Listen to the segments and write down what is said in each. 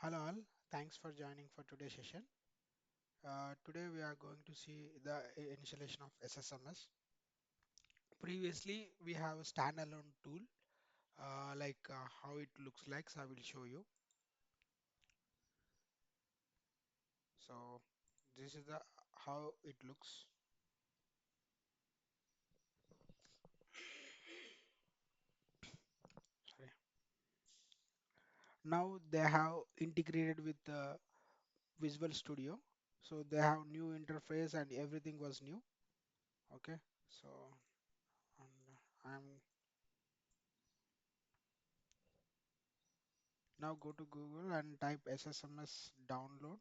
Hello all, thanks for joining for today's session. Today we are going to see the initialization of SSMS. Previously we have a standalone tool how it looks like, so I will show you. So this is the how it looks. Sorry. Now they have integrated with the Visual Studio. So they have new interface and everything was new. Okay. So and I'm now go to Google and type SSMS download.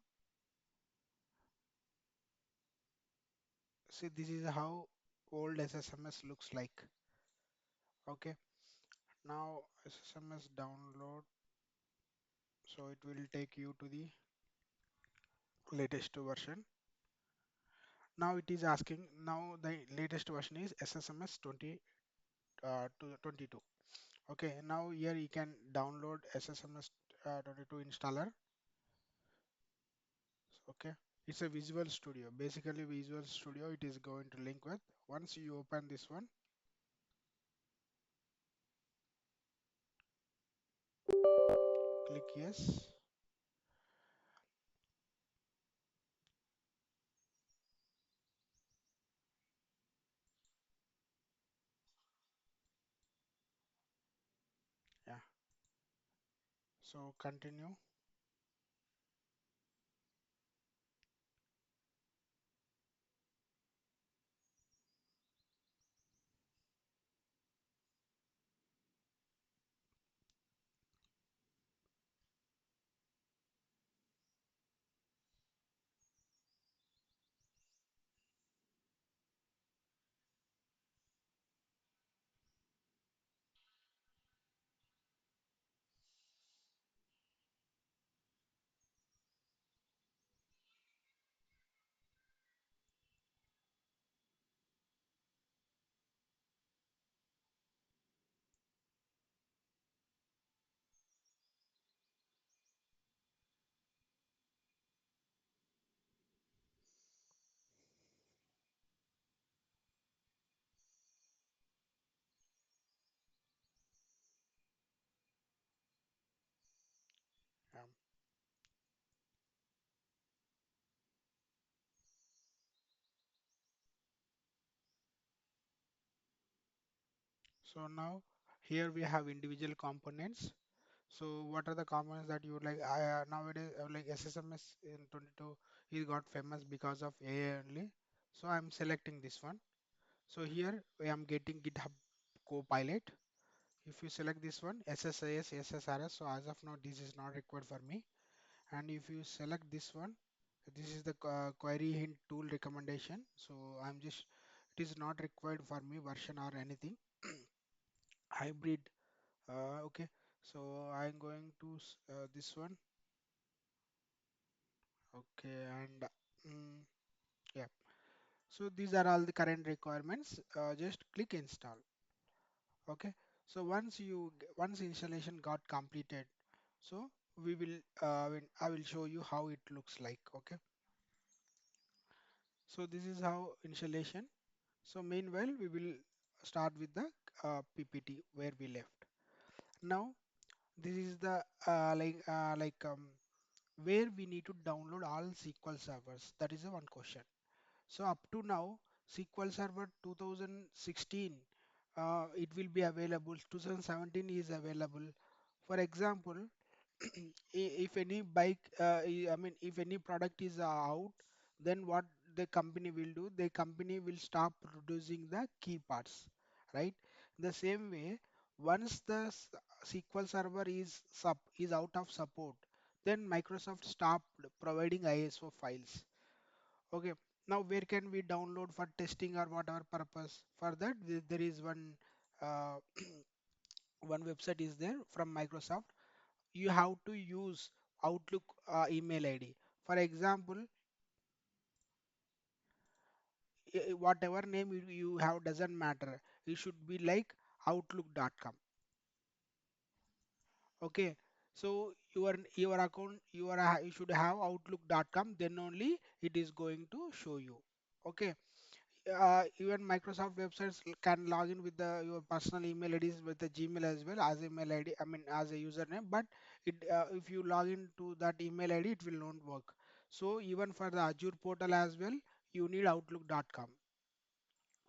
See, this is how old SSMS looks like. Okay, now SSMS download, so it will take you to the latest version. Now it is asking, now the latest version is SSMS 22. Okay, now here you can download SSMS 22 installer. Okay, it's a Visual Studio. Basically, Visual Studio it is going to link with. Once you open this one, click yes. Yeah, so continue. Um, So now here we have individual components. So what are the components that you would like? Nowadays like SSMS in 22 he got famous because of AI only. So I'm selecting this one. So here I am getting GitHub Copilot. If you select this one SSIS, SSRS, so as of now this is not required for me. And if you select this one, this is the query hint tool recommendation. So I'm just it is not required for me version or anything. Hybrid. Okay, so I'm going to this one. Okay, and mm, yeah. So these are all the current requirements. Just click install. Okay. So once installation got completed, so we will I will show you how it looks like. Okay. So this is how installation. So meanwhile we will start with the PPT where we left. Now this is the where we need to download all SQL servers. That is the one question. So up to now, SQL Server 2016, it will be available. 2017 is available. For example, if any bike, I mean, if any product is out, then what the company will do? The company will stop producing the key parts, right? The same way, once the SQL Server is out of support, then Microsoft stopped providing ISO files. Okay, now where can we download for testing or whatever purpose? For that, there is one uh, one website is there from Microsoft. You have to use Outlook email ID. For example, whatever name you have doesn't matter. It should be like outlook.com. Okay. So your account you should have outlook.com, then only it is going to show you. Okay. Even Microsoft websites can log in with your personal email IDs with the Gmail as well as email ID, I mean as a username, but if you log in to that email ID, it will not work. So even for the Azure portal as well, you need outlook.com.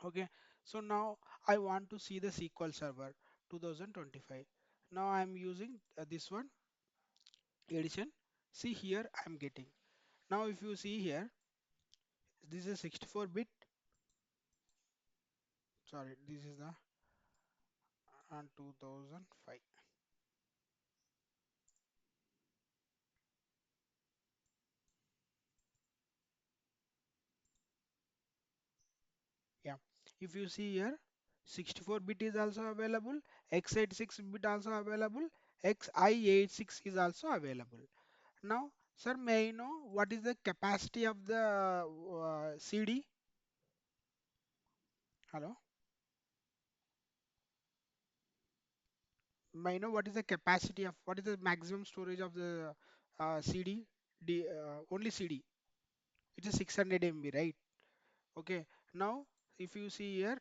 Okay, so now I want to see the SQL Server 2025. Now I'm using this one edition. See here I'm getting. Now if you see here, this is 64-bit. Sorry, this is the 2005. Yeah, if you see here, 64-bit is also available, x86-bit also available, xi86 is also available. Now, sir, may I know what is the capacity of the CD? Hello, may I know what is the capacity of what is the maximum storage of the CD? Only CD. It is 600 MB, right? Okay. Now, if you see here,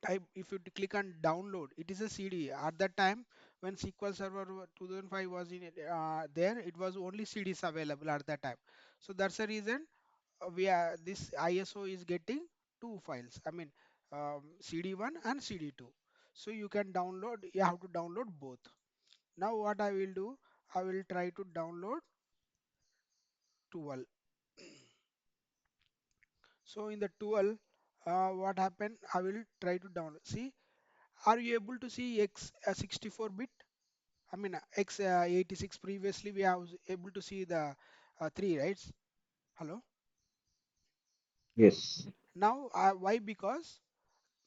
type if you click on download, it is a CD. At that time when SQL Server 2005 was in there, it was only CDs available at that time. So that's the reason we are this ISO is getting two files. I mean CD1 and CD2. So you can download. You have to download both. Now what I will do, I will try to download 12. So in the 12, what happened? I will try to download. See, are you able to see X 64-bit? I mean, X86 previously we have able to see the three, right? Hello. Yes. Now, why? Because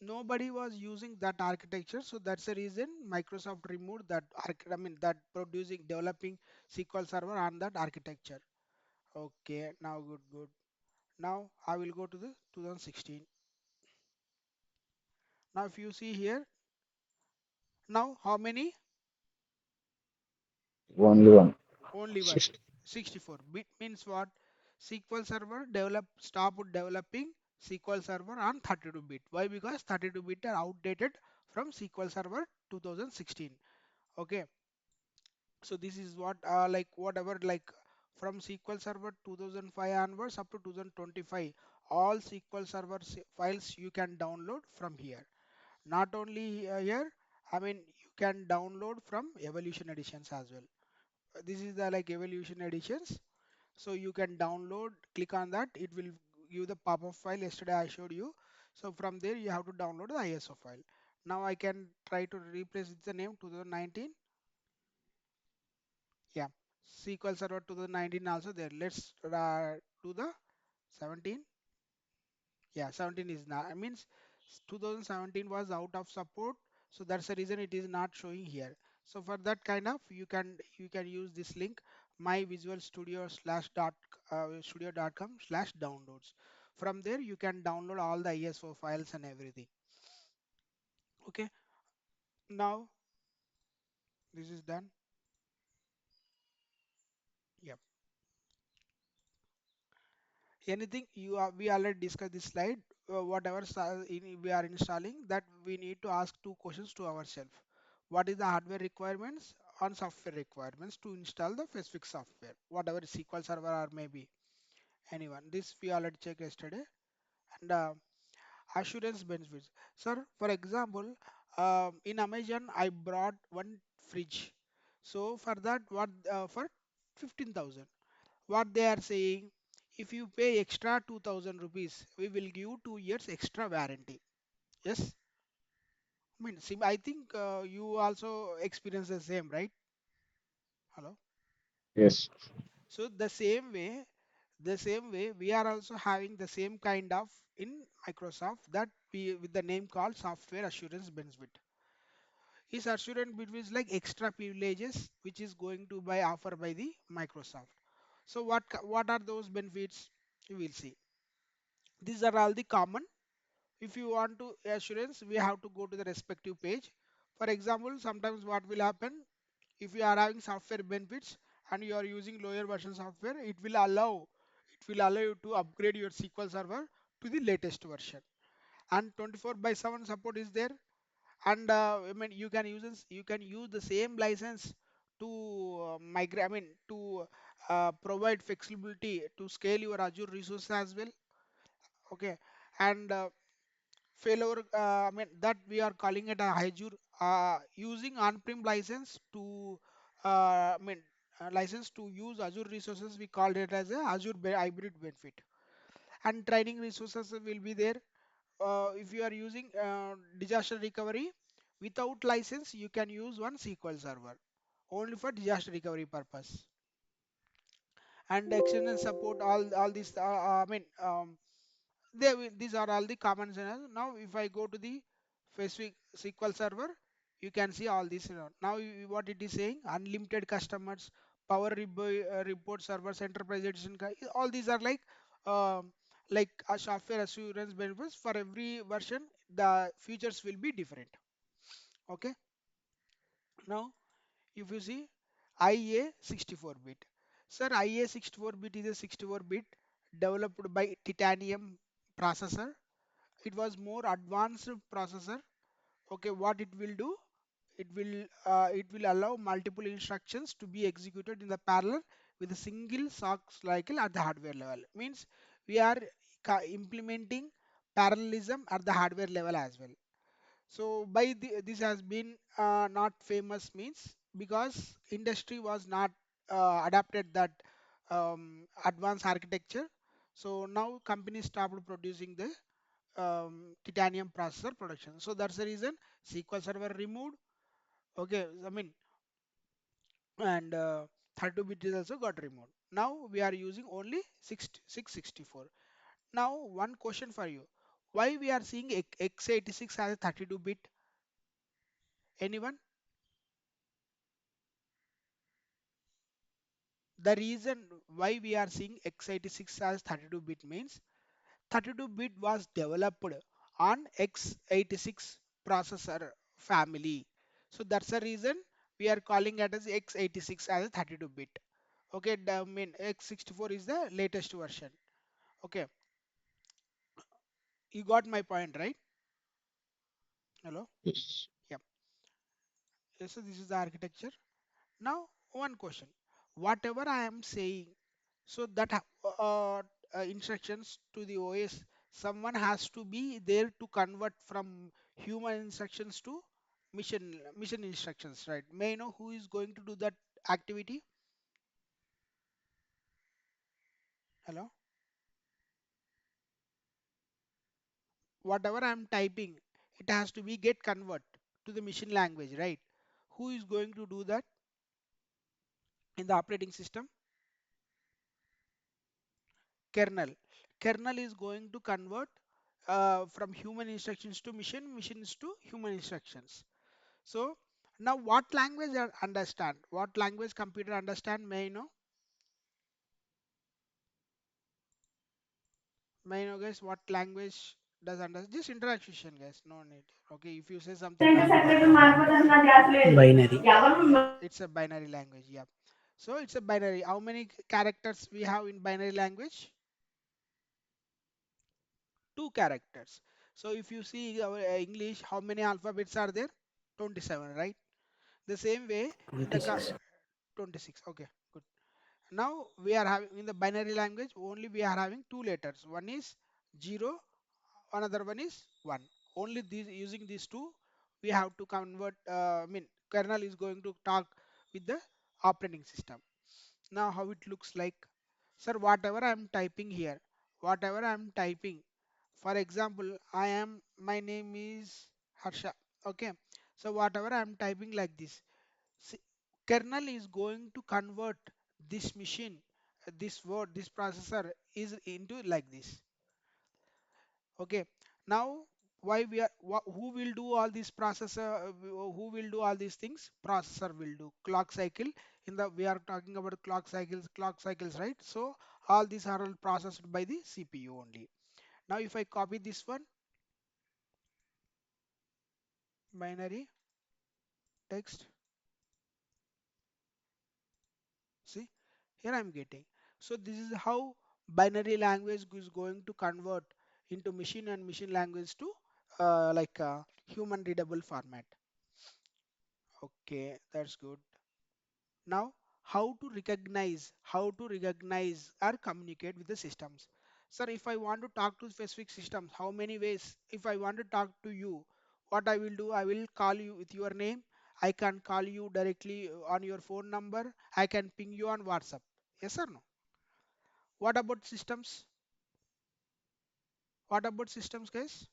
nobody was using that architecture, so that's the reason Microsoft removed that. I mean, that producing developing SQL Server on that architecture. Okay, now good, good. Now I will go to the 2016. Now, if you see here, now how many? Only one. Only one. Six. 64 bit means what? SQL Server stop developing SQL Server on 32 bit. Why? Because 32 bit are outdated from SQL Server 2016. Okay, so this is what like whatever like from SQL Server 2005 onwards up to 2025, all SQL Server files you can download from here. Not only here, I mean you can download from Evolution Editions as well. This is the like Evolution Editions. So you can download, click on that, it will give the pop-up file yesterday I showed you. So from there you have to download the ISO file. Now I can try to replace the name 2019. Yeah, SQL Server 2019 also there. Let's do the 17. Yeah, 17 is not. I means 2017 was out of support, so that's the reason it is not showing here. So for that kind of you can use this link my visual studio slash dot studio.com slash downloads. From there you can download all the ISO files and everything. Okay, now this is done. Yep. Anything you are we already discussed this slide. Whatever we are installing, that we need to ask two questions to ourselves. What is the hardware requirements and software requirements to install the specific software, whatever SQL Server or maybe anyone. This we already checked yesterday. And assurance benefits, sir. For example, in Amazon I brought one fridge. So for that, what for 15,000, what they are saying, if you pay extra 2000 rupees, we will give 2 years extra warranty. Yes, I mean, I think you also experience the same, right? Hello. Yes. So the same way we are also having the same kind of in Microsoft that we with the name called software assurance benefit. Is assurance benefit like extra privileges which is going to by offer by the Microsoft. So what are those benefits? You will see. These are all the common. If you want to assurance, we have to go to the respective page. For example, sometimes what will happen? If you are having software benefits and you are using lower version software, it will allow you to upgrade your SQL Server to the latest version. And 24/7 support is there. And I mean, you can use the same license to migrate. I mean, to provide flexibility to scale your Azure resources as well. Okay, and failure. I mean, that we are calling it a Azure using on-prem license to I mean license to use Azure resources. We called it as a Azure hybrid benefit. And training resources will be there. If you are using disaster recovery without license, you can use one SQL server only for disaster recovery purpose. And external support, all these I mean these are all the common scenarios. Now if I go to the specific SQL server, you can see all these now what it is saying: unlimited customers, report servers, enterprise edition, all these are like a software assurance benefits. For every version the features will be different. Okay, now if you see IA 64-bit, sir, IA 64-bit is a 64-bit developed by titanium processor. It was more advanced processor. Okay, what it will do, it will allow multiple instructions to be executed in the parallel with a single sock cycle at the hardware level. Means we are implementing parallelism at the hardware level as well. So this has been not famous means because industry was not adapted that advanced architecture. So now companies stopped producing the titanium processor production. So that's the reason SQL Server removed. Okay, I mean, and 32-bit is also got removed. Now we are using only 664. Now one question for you: why we are seeing x86 as a 32-bit? Anyone? The reason why we are seeing x86 as 32-bit means 32-bit was developed on x86 processor family. So that's the reason we are calling it as x86 as a 32-bit. Okay, I mean x64 is the latest version. Okay, you got my point, right? Hello? Yes. Yeah. Yes, so this is the architecture. Now, one question. Whatever I am saying, so that instructions to the OS, someone has to be there to convert from human instructions to mission instructions, right? May I know who is going to do that activity? Hello? Whatever I am typing, it has to be get convert to the machine language, right? Who is going to do that in the operating system? Kernel. Kernel is going to convert from human instructions to machines to human instructions. So now what language I understand? What language computer understand? May I know? May I know, guys, what language does understand? Just interaction, guys. No need. Okay, if you say something wrong, then Binary. yeah, it's a binary language. Yeah. So it's a binary. How many characters we have in binary language? Two characters. So if you see our English, how many alphabets are there? 27, right? The same way in the 26. 26. Okay, good. Now we are having in the binary language only we are having two letters. One is 0, another one is 1. Only these using these two we have to convert. I mean, kernel is going to talk with the operating system. Now how it looks like, sir, whatever I am typing here, whatever I am typing, for example, my name is Harsha. Okay, so whatever I am typing like this, see, kernel is going to convert this machine, this word, this processor is into like this. Okay, now why we are who will do all these processor, who will do all these things? Processor will do clock cycle. In the we are talking about clock cycles, right? So all these are all processed by the CPU only. Now if I copy this one, binary text, Here I'm getting. So this is how binary language is going to convert into machine and machine language to human readable format. Okay, that's good. Now, how to recognize or communicate with the systems. Sir, if I want to talk to specific systems, how many ways? If I want to talk to you, what I will do, I will call you with your name. I can call you directly on your phone number. I can ping you on WhatsApp. Yes or no? What about systems? What about systems, guys?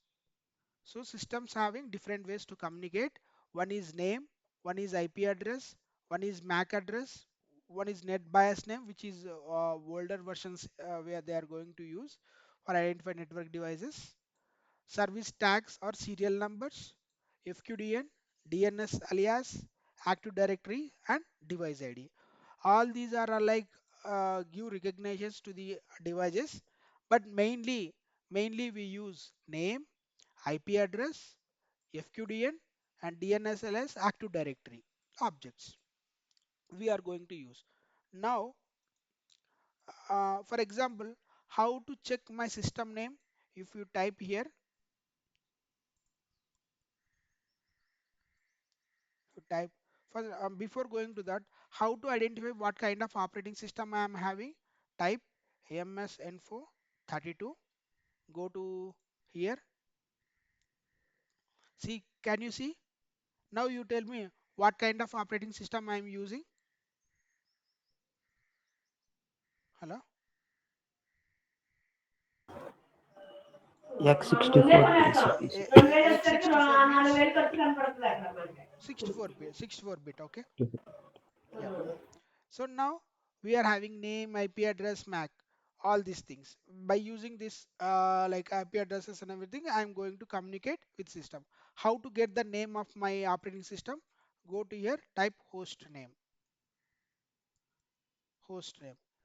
So systems having different ways to communicate. One is name, one is IP address, one is MAC address, one is net bias name, which is older versions where they are going to use for identify network devices. Service tags or serial numbers, FQDN, DNS alias, Active Directory, and device ID. All these are give recognitions to the devices, but mainly we use name, IP address, FQDN, and DNSLS Active Directory objects we are going to use. Now, for example, how to check my system name? If you type here, you type for before going to that, how to identify what kind of operating system I am having? Type msinfo 32. Go to here. See, can you see? Now you tell me what kind of operating system I am using. Hello. X64 PCPC. X64 means 64 bit. Okay. Yeah. So now we are having name, IP address, MAC, all these things. By using this like IP addresses and everything, I am going to communicate with system. How to get the name of my operating system? Go to here, type host name.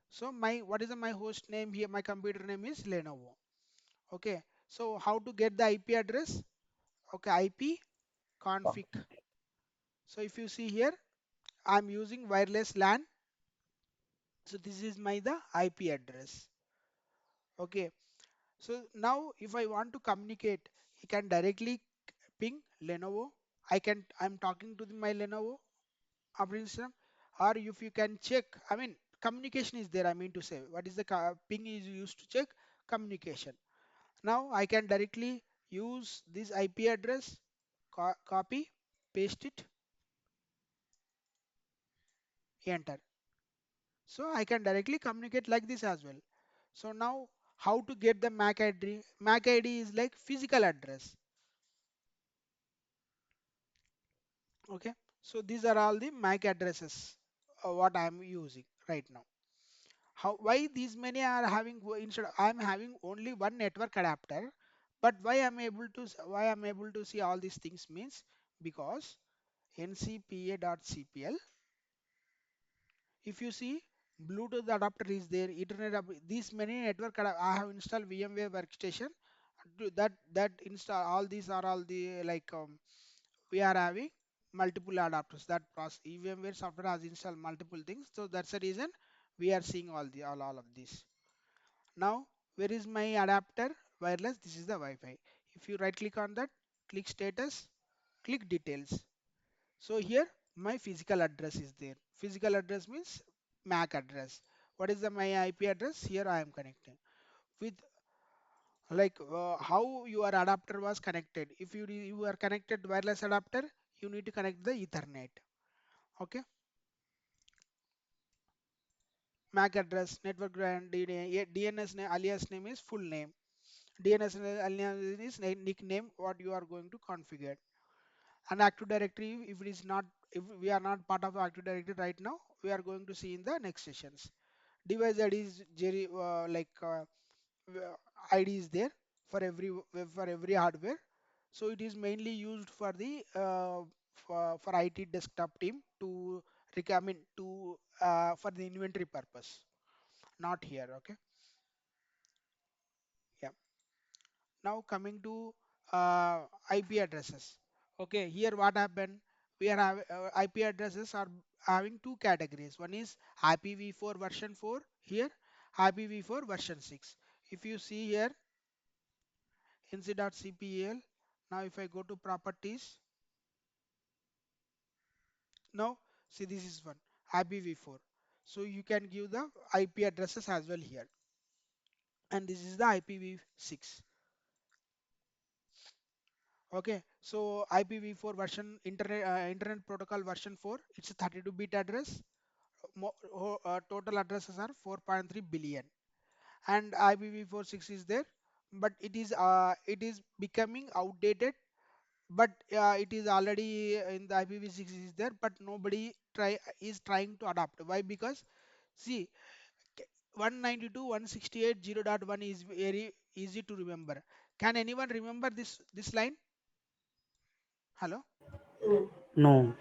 So my what is my host name here? My computer name is Lenovo. Okay. So how to get the IP address? Okay, IP config. So if you see here, I'm using wireless LAN. So this is my the IP address. Okay. So now if I want to communicate, I can directly ping Lenovo. I'm talking to my Lenovo operating system. Or if you can check, I mean communication is there. I mean to say, what is the ping is used to check communication. Now I can directly use this IP address, copy, paste it, enter. So I can directly communicate like this as well. So now how to get the MAC ID? MAC ID is like physical address. Okay. So these are all the MAC addresses what I am using right now. How why these many are having instead I am having only one network adapter, but why I'm able to see all these things means because ncpa.cpl. If you see Bluetooth adapter is there, these many I have installed VMware workstation. That install all these are all the we are having multiple adapters. That process VMware software has installed multiple things. So that's the reason we are seeing all of this. Now where is my adapter? Wireless. This is the Wi-Fi. If you right click on that, click status, click details. So here my physical address is there. Physical address means MAC address. What is the my IP address? Here I am connecting with how your adapter was connected. If you are connected wireless adapter, you need to connect the Ethernet. Okay, MAC address, network brand, DNS name, alias name is full name. DNS alias is nickname what you are going to configure. And Active Directory, if we are not part of Active Directory right now, we are going to see in the next sessions. Device ID is uh, ID is there for every hardware. So it is mainly used for the for IT desktop team to recommend to for the inventory purpose. Not here. Okay. Yeah. Now coming to IP addresses. Okay. Here what happened? We are IP addresses are having two categories. One is IPv4 version 4 here, IPv4 version 6. If you see here nc.cpl, now if I go to properties, now see this is one IPv4. So you can give the IP addresses as well here, and this is the IPv6. Okay, so IPv4 version internet protocol version 4, it's a 32-bit address. Total addresses are 4.3 billion, and IPv4 6 is there, but it is becoming outdated. But it is already in the IPv6 is there, but nobody trying to adapt. Why? Because see, 192.168.0.1 is very easy to remember. Can anyone remember this line? Hello? No. No.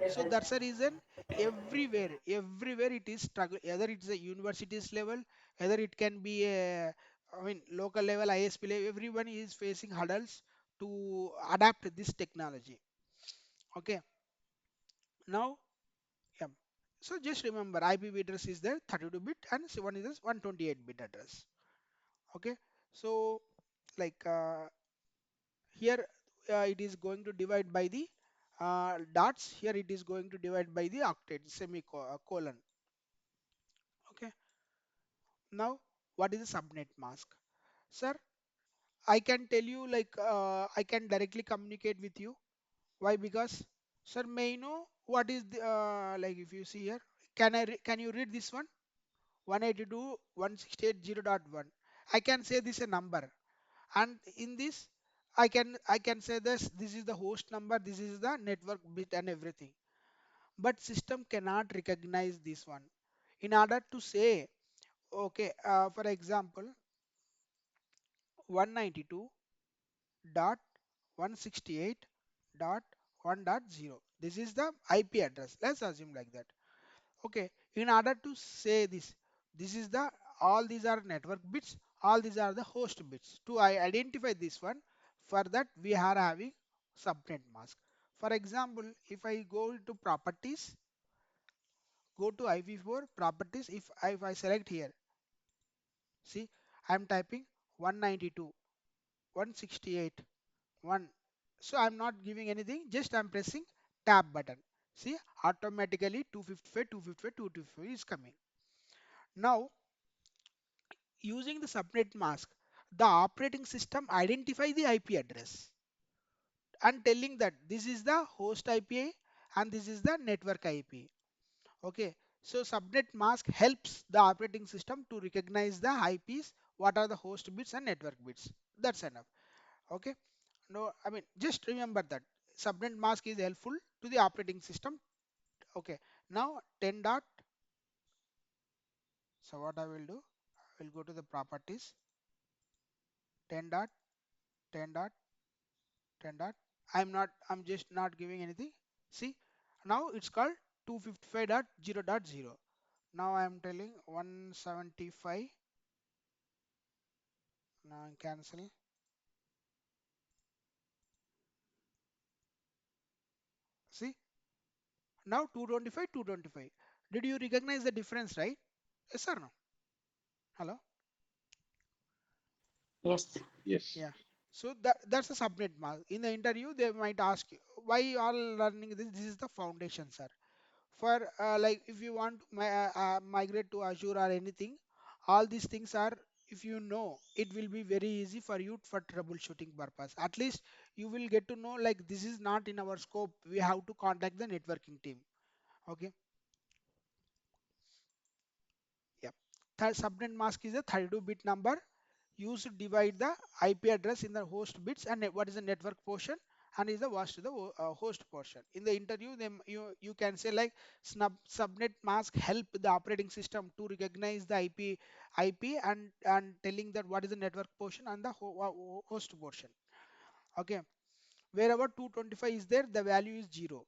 So that's the reason everywhere it is struggle. Either it's a universities level, either it can be a, I mean, local level, ISP level. Everyone is facing hurdles to adapt this technology. Okay. Now, yeah. So just remember, IPv address is there 32-bit, and one is 128-bit address. Okay. So like here it is going to divide by the dots. Here it is going to divide by the octet semicolon. Okay. Now, what is a subnet mask? Sir, I can tell you like I can directly communicate with you. Why? Because, sir, may I know what is the like if you see here, can you read this one? 182.168.0.1. I can say this a number, and in this I can say this is the host number, this is the network bit and everything. But system cannot recognize this one. In order to say, okay, for example, 192.168.1.0. This is the IP address. Let's assume like that. Okay. In order to say this is the all these are network bits, all these are the host bits. To identify this one, for that we are having subnet mask. For example, if I go to properties, go to IP4 properties. If I select here, see, I'm typing 192.168. 1. So I'm not giving anything, just I'm pressing tab button. See, automatically 255, 255, 255 is coming. Now, using the subnet mask, the operating system identify the IP address and telling that this is the host IP and this is the network IP. Okay, so subnet mask helps the operating system to recognize the IPs, what are the host bits and network bits. That's enough. Okay, no, I mean, just remember that subnet mask is helpful to the operating system. Okay, now 10 dot. So what I will do, I will go to the properties, 10 dot, 10 dot, 10 dot. I'm just not giving anything. See, now it's called 255.0.0. Now I am telling 175. Now I cancel. See, now 225, 225. Did you recognize the difference, right? Yes or no? Hello? Yes. Yes. Yeah. So that's a subnet mask. In the interview, they might ask you why you are learning this. This is the foundation, sir. For like if you want to migrate to Azure or anything, all these things are, if you know, it will be very easy for you for troubleshooting purpose. At least you will get to know like this is not in our scope. We have to contact the networking team. Okay. Yeah. Third subnet mask is a 32-bit number used to divide the IP address in the host bits, and what is the network portion and is the host to the host portion. In the interview, you can say like subnet mask help the operating system to recognize the IP and telling that what is the network portion and the host portion. Okay, wherever 225 is there, the value is 0.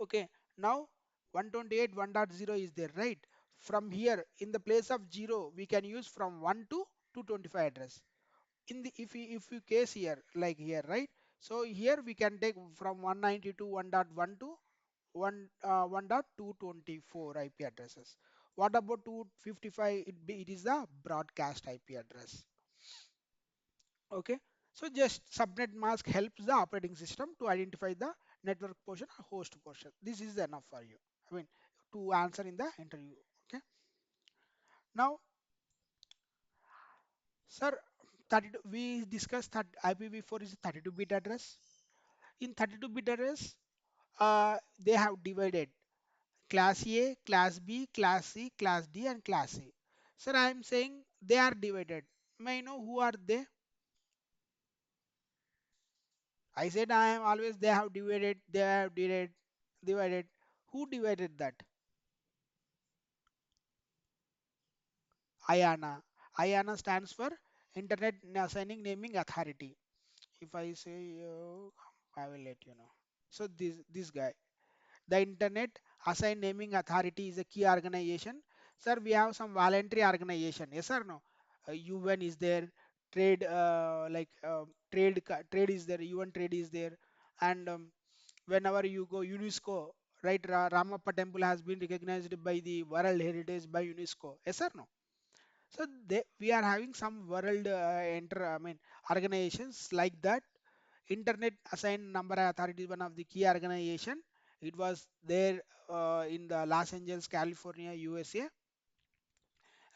Okay, now 128 1.0 is there, right? From here, in the place of 0, we can use from 1 to 225 address. In the if you case here, like here, right? So here we can take from 192 1.1 to 1.224 IP addresses. What about 255? It is the broadcast IP address. Okay. So just subnet mask helps the operating system to identify the network portion or host portion. This is enough for you. I mean, to answer in the interview. Okay. Now, sir, 32, we discussed that IPv4 is a 32-bit address. In 32-bit address, they have divided class A, class B, class C, class D, and class E. Sir, I am saying they are divided. May I know who are they? I said I am always they have divided, they have divided. Who divided that? IANA. IANA stands for Internet Assigning Naming Authority. If I say, I will let you know. So this guy. The Internet Assigned Naming Authority is a key organization. Sir, we have some voluntary organization. Yes or no? UN is there. Trade trade is there. UN trade is there. And whenever you go UNESCO, right? Ramappa Temple has been recognized by the World Heritage by UNESCO. Yes or no? So we are having some world I mean organizations like that. Internet Assigned Number Authority is one of the key organization. It was there in the Los Angeles, California, USA.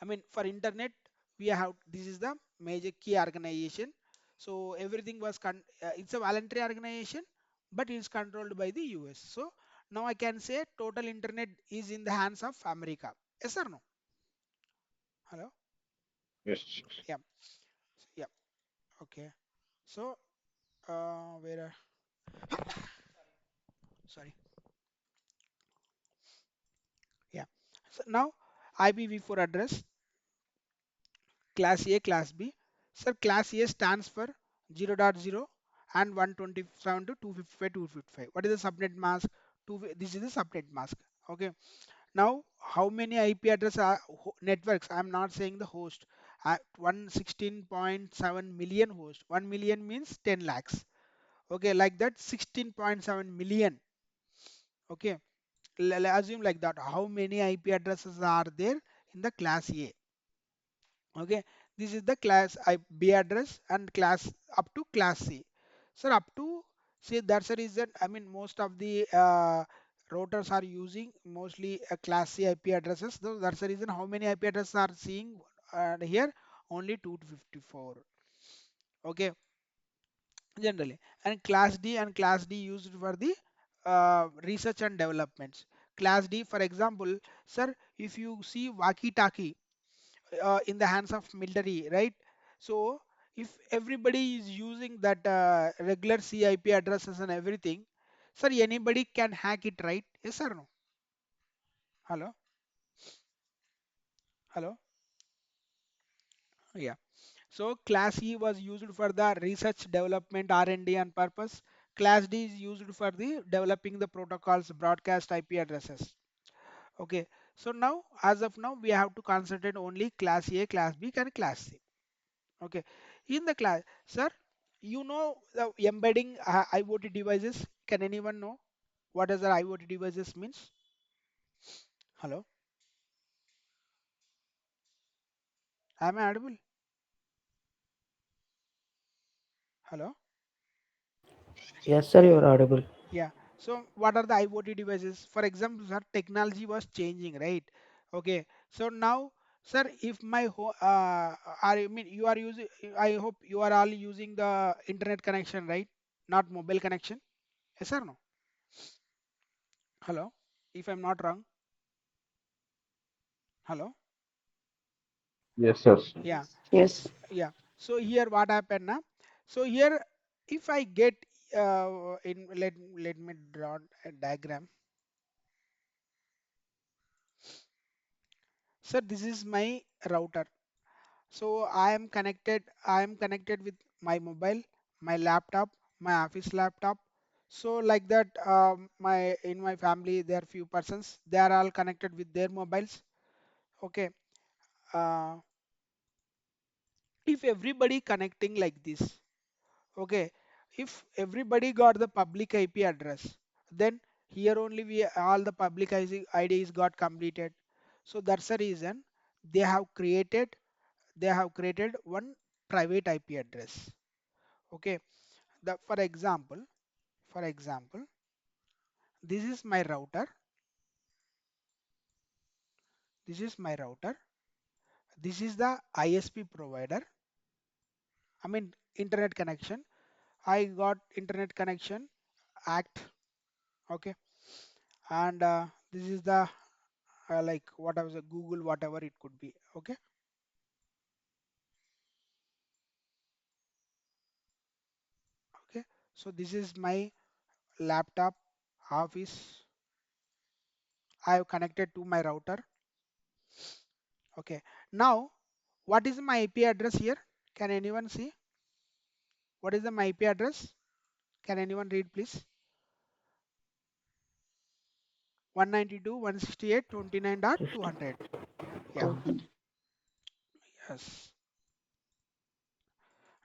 I mean, for internet, we have this is the major key organization. So everything was it's a voluntary organization, but it's controlled by the US. So now I can say total internet is in the hands of America. Yes or no? Hello? Yes. Yeah. Yeah. Okay. So where? Sorry. Yeah. So now IPv4 address class A, class B. Sir, class A stands for 0.0 and 127 to 255, 255. What is the subnet mask? This is the subnet mask. Okay. Now, how many IP address are networks? I'm not saying the host. 116.7 million host. 1 million means 10 lakhs. Okay, like that 16.7 million. Okay, assume like that. How many IP addresses are there in the class A? Okay, this is the class B address and class up to class C. So up to see that's the reason. I mean most of the routers are using mostly class C IP addresses. So that's the reason how many IP addresses are seeing here only 254. Okay, generally and class D used for the research and developments. Class D, for example, sir, if you see walkie-talkie in the hands of military, right? So if everybody is using that regular CIP addresses and everything, sir, anybody can hack it, right? Yes or no? Hello, hello, yeah. So class E was used for the research, development, R&D and D and purpose. Class D is used for the developing the protocols, broadcast IP addresses. Okay. So now, as of now, we have to concentrate only class A, class B, and class C. Okay, in the class, sir, you know the embedding IoT devices. Can anyone know what does the IoT devices means? Hello, am I audible? Hello, Yes, sir, you are audible. yeah. So what are the IoT devices? For example, sir, technology was changing, right? Okay, so now, sir, if my I mean you are using, I hope you are all using the internet connection, right? Not mobile connection. Yes or no? Hello, if I'm not wrong. Hello. Yes, sir. Yeah. Yes. Yeah. So here what happened now? So here if I get in let me draw a diagram. So this is my router. So I am connected with my mobile, my laptop, my office laptop. So like that my in my family there are few persons, they are all connected with their mobiles. Okay. Uh, if everybody connecting like this, okay, if everybody got the public IP address, then Here only we all the public IDs got completed. So that's the reason they have created one private IP address. Okay, the for example, this is my router. This is my router. This is the ISP provider. I mean internet connection. I got internet connection act. Okay, and this is the like whatever the Google whatever it could be. Okay, okay. So this is my laptop office. I have connected to my router. Okay. Now, what is my IP address here? Can anyone see? What is the my IP address? Can anyone read, please? 192.168.29.200. Yeah. Yes.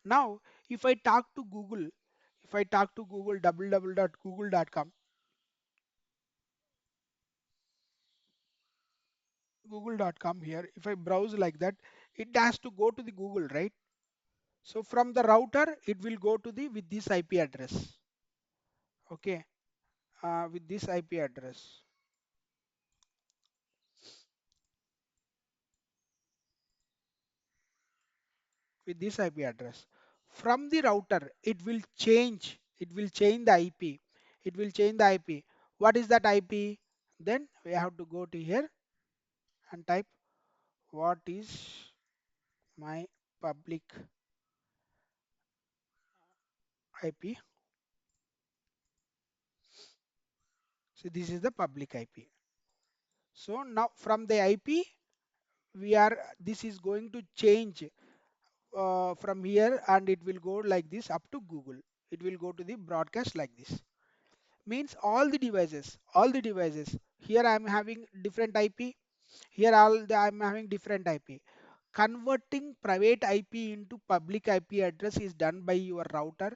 Now, if I talk to Google, if I talk to Google www.google.com, google.com here, if I browse like that, it has to go to the Google, right? So from the router, it will go to the with this IP address. Okay. With this IP address. With this IP address. From the router, it will change the IP. It will change the IP. What is that IP? Then we have to go to here and type what is my public IP. So this is the public IP. So now from the IP, this is going to change from here and it will go like this up to Google. It will go to the broadcast like this. Means all the devices here I'm having different IP, here I'm having different IP. Converting private IP into public IP address is done by your router,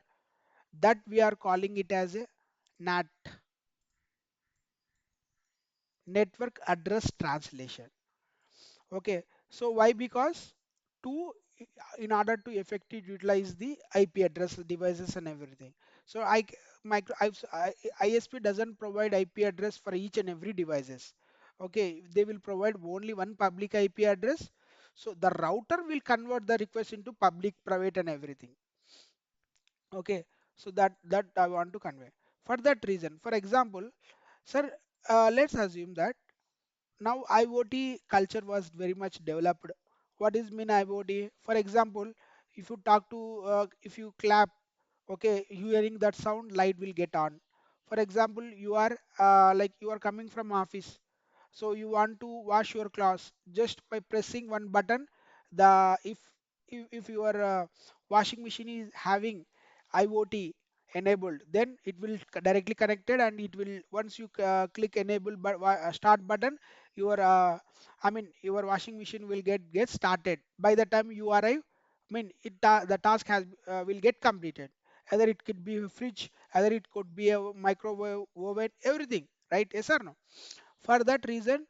that we are calling it as a NAT, network address translation. Okay, so why? Because to in order to effectively utilize the IP address devices and everything. So ISP doesn't provide IP address for each and every devices. Okay, they will provide only one public IP address. So the router will convert the request into public, private, and everything. Okay, so that I want to convey. For that reason, for example, sir, let's assume that now IoT culture was very much developed. What is mean IoT? For example, if you talk to, if you clap, okay, hearing that sound, light will get on. For example, you are like you are coming from office, so you want to wash your clothes just by pressing one button. The if your washing machine is having IoT enabled, then it will directly connected and it will once you click enable but start button, your your washing machine will get started. By the time you arrive, the task has will get completed. Either it could be a fridge, either it could be a microwave oven, everything, right? Yes or no? For that reason,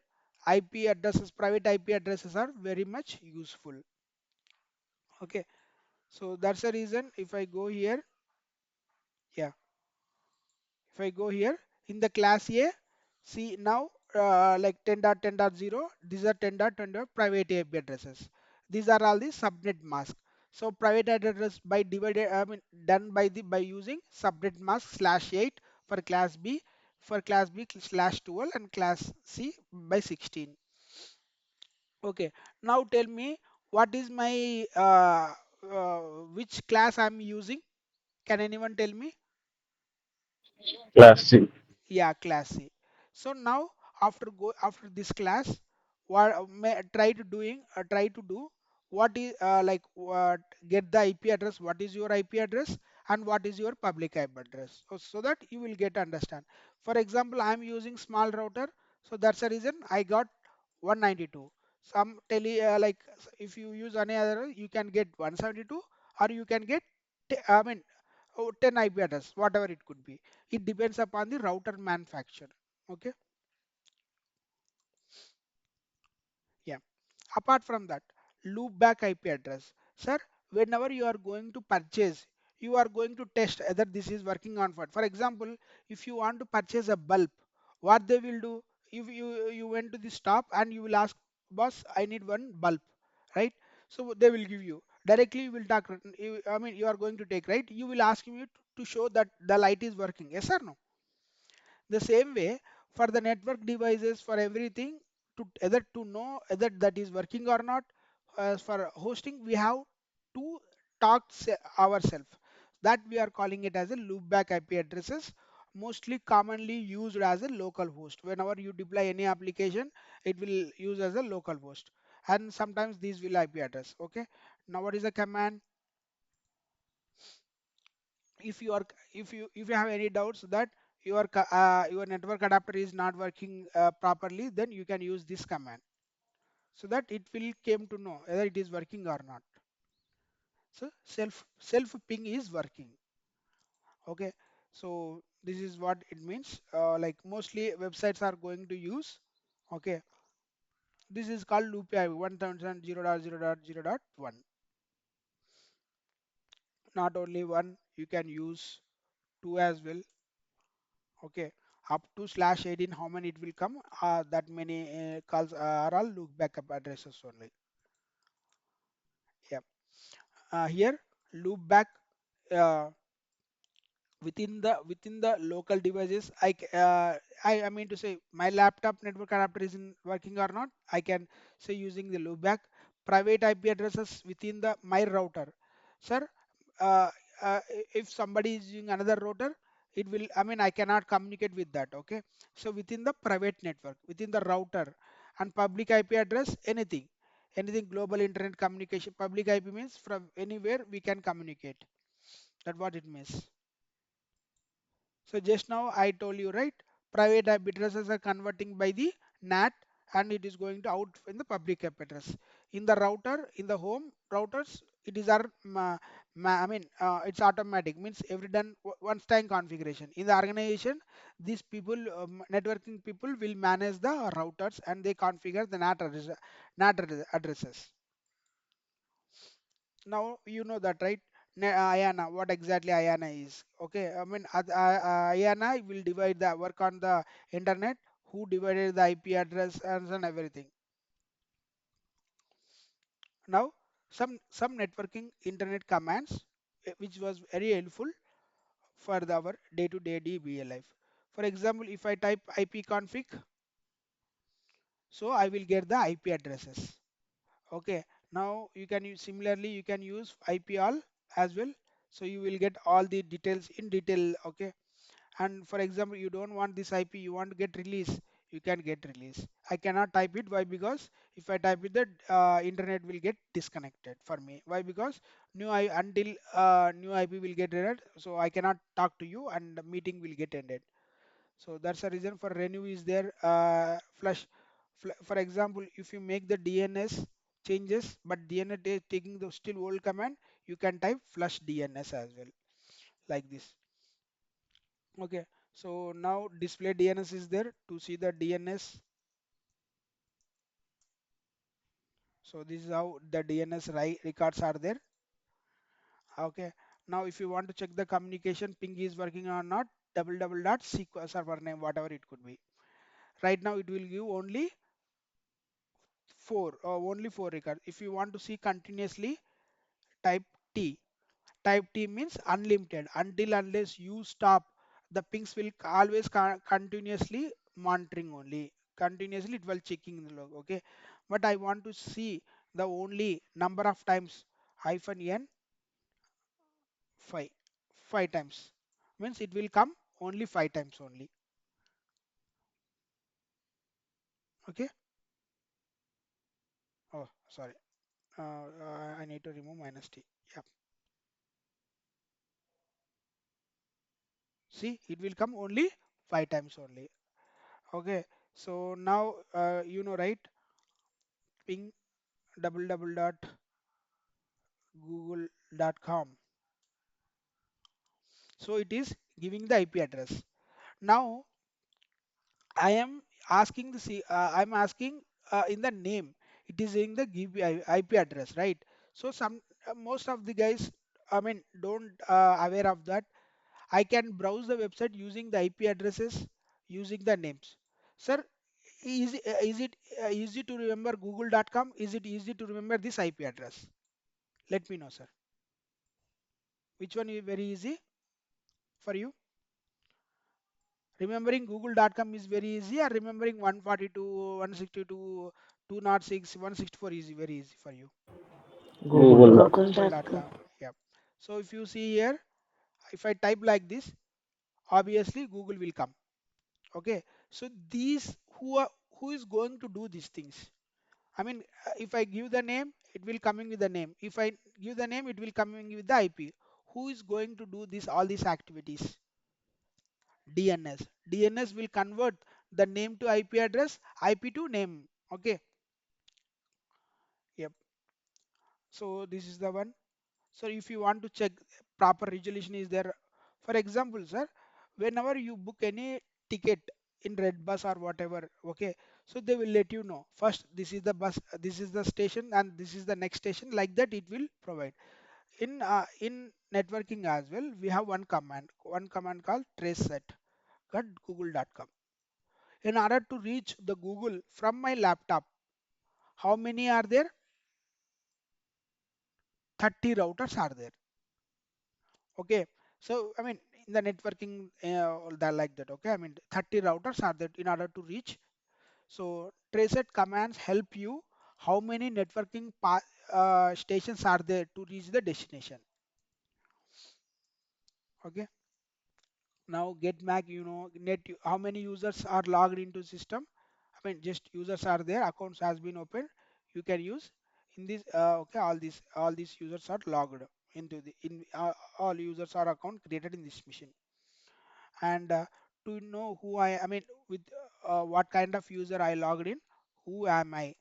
IP addresses, private IP addresses are very much useful. Okay, so that's the reason. If I go here, yeah, if I go here in the class A, see now like 10.10.0, these are 10.10 private IP addresses. These are all the subnet mask. So private address by divided, done by the by using subnet mask /8 for class B, for class B /12 and class C by 16. Okay, now tell me what is my which class I'm using? Can anyone tell me? Classic. Yeah, class C. So now after this class, what may try to doing try to do what is like what get the IP address. What is your IP address and what is your public IP address? So that you will get understand. For example, I am using small router, so that's the reason I got 192. Some like if you use any other, you can get 172 or you can get 10 IP address, whatever it could be. It depends upon the router manufacturer. Okay. Yeah. Apart from that, loop back IP address. Sir, whenever you are going to purchase, you are going to test whether this is working on what. For example, if you want to purchase a bulb, what they will do, if you went to the shop and you will ask, boss, I need one bulb, right? So they will give you. Directly you will talk, I mean, you are going to take, right? You will ask me to show that the light is working. Yes or no? The same way for the network devices, for everything, to either to know whether that is working or not, for hosting we have to ourselves, that we are calling it as a loopback IP addresses, mostly commonly used as a local host. Whenever you deploy any application, it will use as a local host, and sometimes these will IP address. Okay. Now what is the command? If you are, if you have any doubts that your network adapter is not working properly, then you can use this command, so that it will came to know whether it is working or not. So self ping is working. Okay. So this is what it means, like mostly websites are going to use. Okay. This is called loop AI 1000.0.0.0.1. Not only one, you can use two as well. Okay. Up to /18, how many it will come, that many calls are all loop backup addresses only. Yeah. Here loop back, uh, within the local devices, I mean to say my laptop network adapter isn't working or not, I can say using the loopback. Private IP addresses within the my router. Sir, uh, if somebody is using another router, it will, I mean, I cannot communicate with that. Okay. So within the private network, within the router, and public IP address, anything global internet communication. Public IP means from anywhere we can communicate. That what it means. So just now I told you, right? Private IP addresses are converting by the NAT, and it is going to out in the public IP address. In the router, in the home routers, it is our I mean, it's automatic. Means every done once time configuration. In the organization, these people, networking people, will manage the routers and they configure the NAT addresses. Now you know that, right? IANA, what exactly IANA is. Okay, I mean, IANA will divide the work on the internet, who divided the IP address and everything. Now some networking internet commands, which was very helpful for our day-to-day DBA life. For example, if I type ipconfig, so I will get the IP addresses. Okay. Now you can use, similarly you can use IP all as well, so you will get all the details in detail. Okay. And for example, you don't want this IP, you want to get release, you can get release. I cannot type it. Why? Because if I type it, the internet will get disconnected for me. Why? Because until new IP will get ended, so I cannot talk to you and the meeting will get ended. So that's the reason for renew is there. Flush, for example, if you make the DNS changes, but DNS is taking the still old command, you can type flush DNS as well, like this. Okay. So now display DNS is there to see the DNS. So this is how the DNS records are there. Okay. Now if you want to check the communication ping is working or not, double SQL server name, whatever it could be. Right now it will give only four records. If you want to see continuously, type T. Type T means unlimited. Until unless you stop, the pings will always continuously monitoring only. Continuously it will checking the log. Okay. But I want to see the only number of times hyphen n, five. Five times. Means it will come only five times only. Okay. Oh, sorry. I need to remove minus T. Yeah. See, it will come only five times only. Okay. So now you know, right? Ping double dot google.com. So it is giving the IP address. Now I am asking I'm asking in the name. It is in the give IP address, right? So some most of the guys, I mean, don't aware of that. I can browse the website using the IP addresses, using the names. Sir, is it easy to remember google.com? Is it easy to remember this IP address? Let me know, sir. Which one is very easy for you? Remembering google.com is very easy, or remembering 142, 162, 206, 164 is very easy for you? Google. Google. Google.com. Yeah. So if you see here, if I type like this, obviously Google will come. Okay. So these who is going to do these things? I mean, if I give the name, it will coming with the name. If I give the name, it will coming with the IP. Who is going to do this all these activities? DNS. DNS will convert the name to IP address, IP to name. Okay. Yep. So this is the one. So if you want to check proper resolution is there, for example, sir, whenever you book any ticket in red bus or whatever, okay, so they will let you know first this is the bus, this is the station, and this is the next station. Like that, it will provide. In networking as well, we have one command called trace set at google.com. In order to reach the Google from my laptop, how many are there? 30 routers are there. Okay, so I mean in the networking that like that. Okay, I mean 30 routers are there in order to reach. So traced commands help you how many networking stations are there to reach the destination. Okay, now get Mac, how many users are logged into system. I mean just users are there, accounts has been opened, you can use in this. Okay, all these users are logged into the in all users are account created in this machine. And to know who I mean with what kind of user I logged in, who am I?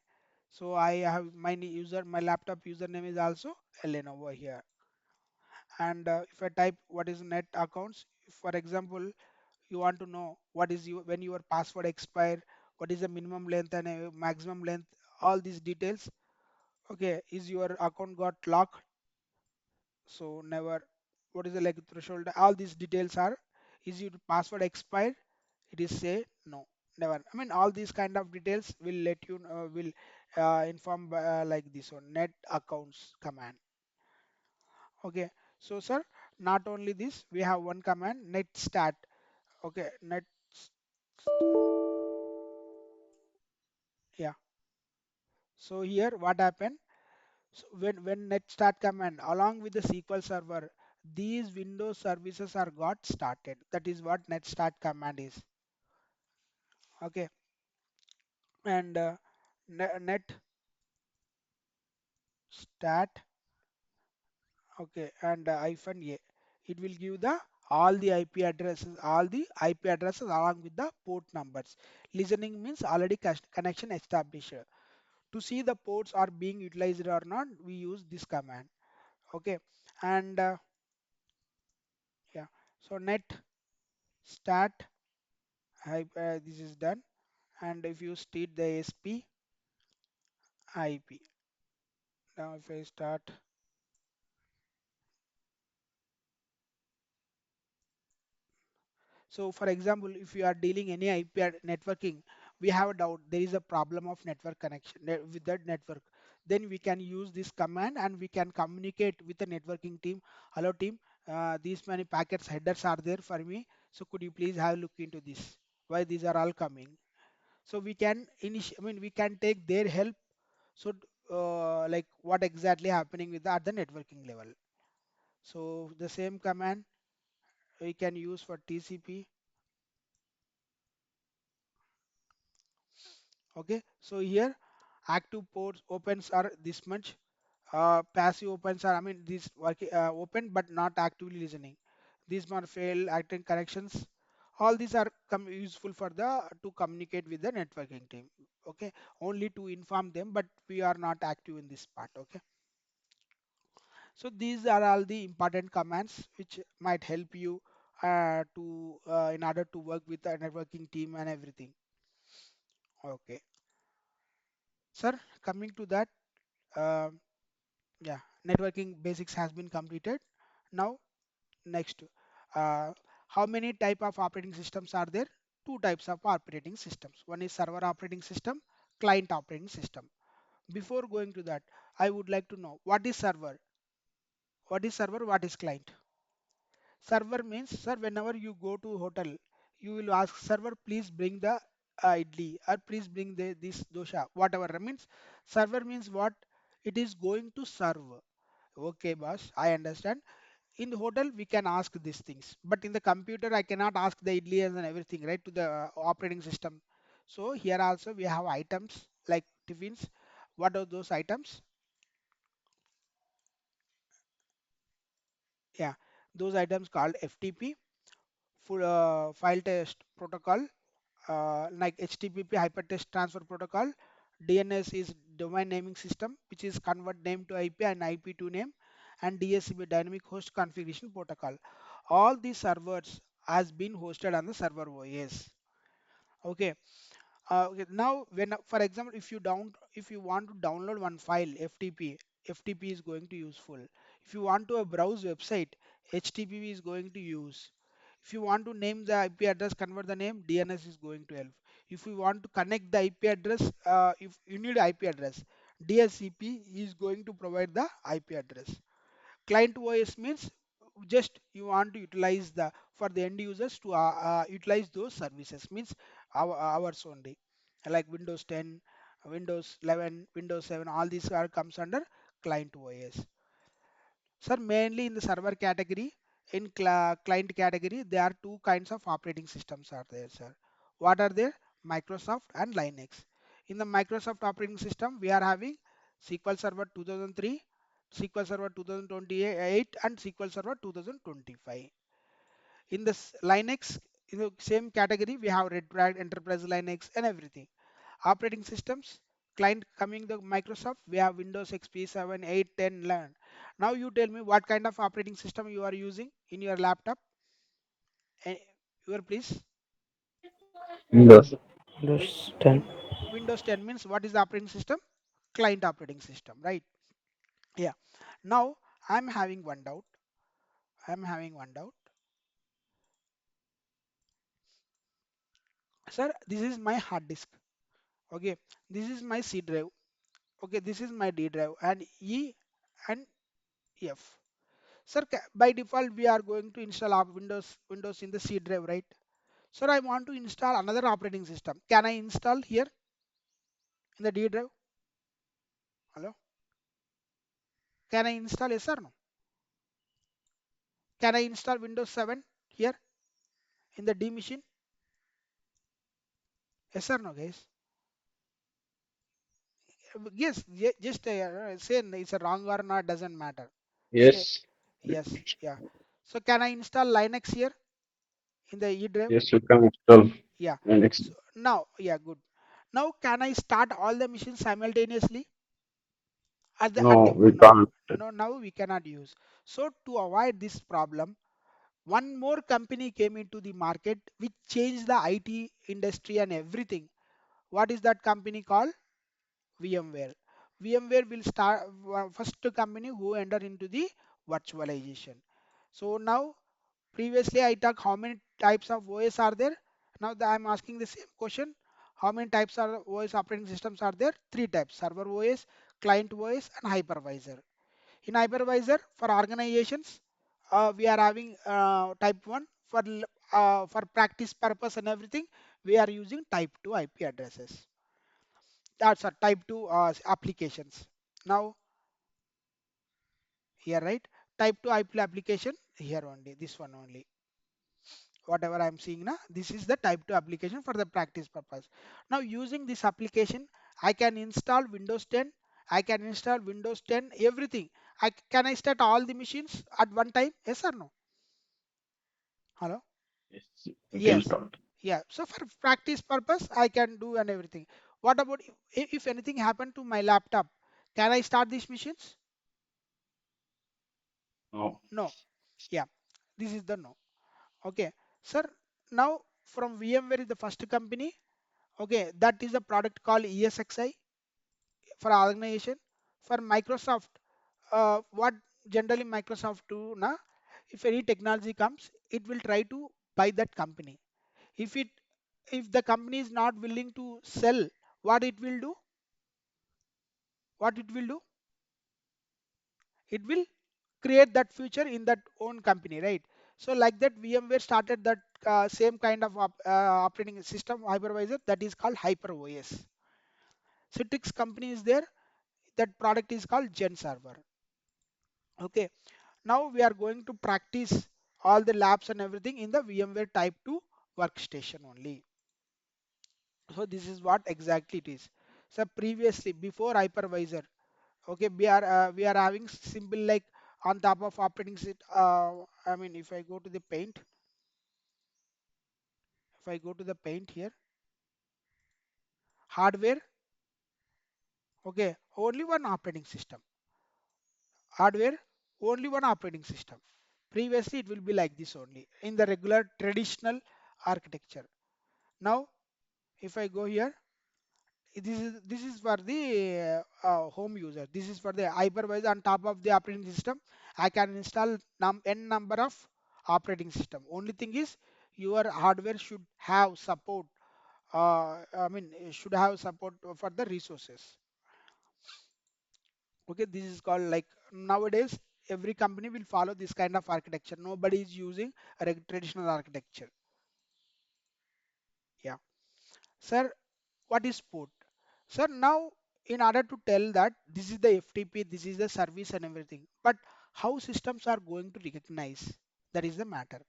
So I have my laptop username is also Ellen over here. And if I type what is net accounts, if for example you want to know what is when your password expire, what is the minimum length and maximum length, all these details. Okay, is your account got locked? So never. What is the like threshold? All these details are. Is your password expired? It is say no, never. I mean all these kind of details will let you will inform like this one net accounts command. Okay, so sir, not only this, we have one command net stat. Okay, net. Yeah. So here what happened? So when net start command along with the SQL server, these Windows services are got started. That is what net start command is. Okay, and net stat. Okay, and hyphen a. It will give the all the IP addresses along with the port numbers. Listening means already connection established. To see the ports are being utilized or not, we use this command. Okay, and yeah, so net stat this is done, and if you state the ASP IP. Now if I start, so for example, if you are dealing any IP networking, we have a doubt there is a problem of network connection with that network, then we can use this command and we can communicate with the networking team. Hello team, these many packets headers are there for me, so could you please have a look into this, why these are all coming. So we can I mean we can take their help. So like what exactly happening with at the networking level. So the same command we can use for TCP. Okay, so here active ports opens are this much, passive opens are I mean this working open but not actively listening. These are fail acting connections. All these are useful for the to communicate with the networking team. Okay, only to inform them, but we are not active in this part. Okay, so these are all the important commands which might help you to in order to work with a networking team and everything. Okay, sir, coming to that, um, yeah, networking basics has been completed. Now next, uh, how many type of operating systems are there? Two types of operating systems. One is server operating system, client operating system. Before going to that, I would like to know what is server, what is server, what is client. Server means, sir, whenever you go to hotel, you will ask server, please bring the idli or please bring this dosha, whatever. Means server means what? It is going to serve. Okay, boss, I understand. In the hotel, we can ask these things, but in the computer, I cannot ask the idli and everything, right, to the operating system. So here also we have items like tiffins. What are those items? Yeah, those items called FTP, full file test protocol, like HTTP hypertext transfer protocol. DNS is domain naming system, which is convert name to IP and IP to name, and DSCP dynamic host configuration protocol. All these servers has been hosted on the server OS. Okay. Okay, now when for example if you want to download one file FTP is going to useful. If you want to browse website, HTTP is going to use. If you want to name the IP address, convert the name, DNS is going to help. If you want to connect the IP address, if you need IP address, DSCP is going to provide the IP address. Client OS means just you want to utilize the for the end users to utilize those services, means hours only, like Windows 10, Windows 11, Windows 7, all these are comes under client OS. Sir, mainly in the server category, in client category, there are two kinds of operating systems are there, sir. What are there? Microsoft and Linux. In the Microsoft operating system, we are having SQL Server 2003, SQL Server 2028, and SQL Server 2025. In this Linux, in the same category, we have Red Hat Enterprise Linux and everything. Operating systems, client coming the Microsoft, we have Windows XP 7, 8, 10, 11. Now you tell me what kind of operating system you are using in your laptop. Eh, Your please. Windows. Windows 10. Windows 10 means what is the operating system? Client operating system, right? Yeah. Now I'm having one doubt. I'm having one doubt. Sir, this is my hard disk. Okay. This is my C drive. Okay. This is my D drive and E and F. Sir, by default we are going to install our Windows in the C drive, right? Sir, I want to install another operating system. Can I install here in the D drive? Hello? Can I install, yes or no? Can I install Windows 7 here in the D machine? Yes or no, guys? Yes, just say it's a wrong or not, doesn't matter. Say Yes. yes, yeah. So can I install Linux here in the E drive? Yes, you can install Yeah. Linux. So now, yeah, good. Now can I start all the machines simultaneously? No, we No, can't. no, now we cannot use. So to avoid this problem, one more company came into the market which changed the IT industry and everything. What is that company called? VMware. VMware will start first company who enter into the virtualization. So now previously I talked how many types of OS are there. Now I'm asking the same question. How many types of OS operating systems are there? Three types: server OS, client OS, and hypervisor. In hypervisor for organizations, we are having type 1 for for practice purpose and everything. We are using type 2 IP addresses. That's a type 2 applications. Now here, right, type 2 IP application here only, this one only, whatever I'm seeing now, this is the type 2 application for the practice purpose. Now using this application, I can install Windows 10, I can install Windows 10 everything. Can I start all the machines at one time? Yes or no? Hello? Yes, you can Yes. start. Yeah. So for practice purpose, I can do and everything. What about if anything happened to my laptop? Can I start these machines? No. No. Yeah. This is the no. Okay, sir. Now from VMware is the first company. Okay, that is a product called ESXi for organization. For Microsoft, what generally Microsoft do now, if any technology comes, it will try to buy that company. If it if the company is not willing to sell, what it will do? What it will do? It will create that feature in that own company, right? So like that, VMware started that same kind of operating system hypervisor that is called HyperOS. Citrix company is there. That product is called Gen Server. Okay. Now we are going to practice all the labs and everything in the VMware Type 2 workstation only. So this is what exactly it is. So previously, before hypervisor, okay, we are having simple like on top of operating I mean, if I go to the paint, if I go to the paint here, hardware, okay, only one operating system. Hardware, only one operating system. Previously, it will be like this only in the regular traditional architecture. Now, if I go here, this is for the home user. This is for the hypervisor on top of the operating system. I can install n number of operating system. Only thing is your hardware should have support. I mean, it should have support for the resources. Okay, this is called like nowadays every company will follow this kind of architecture. Nobody is using a traditional architecture. Yeah, sir. What is port? Sir, now in order to tell that this is the FTP, this is the service and everything, but how systems are going to recognize, that is the matter.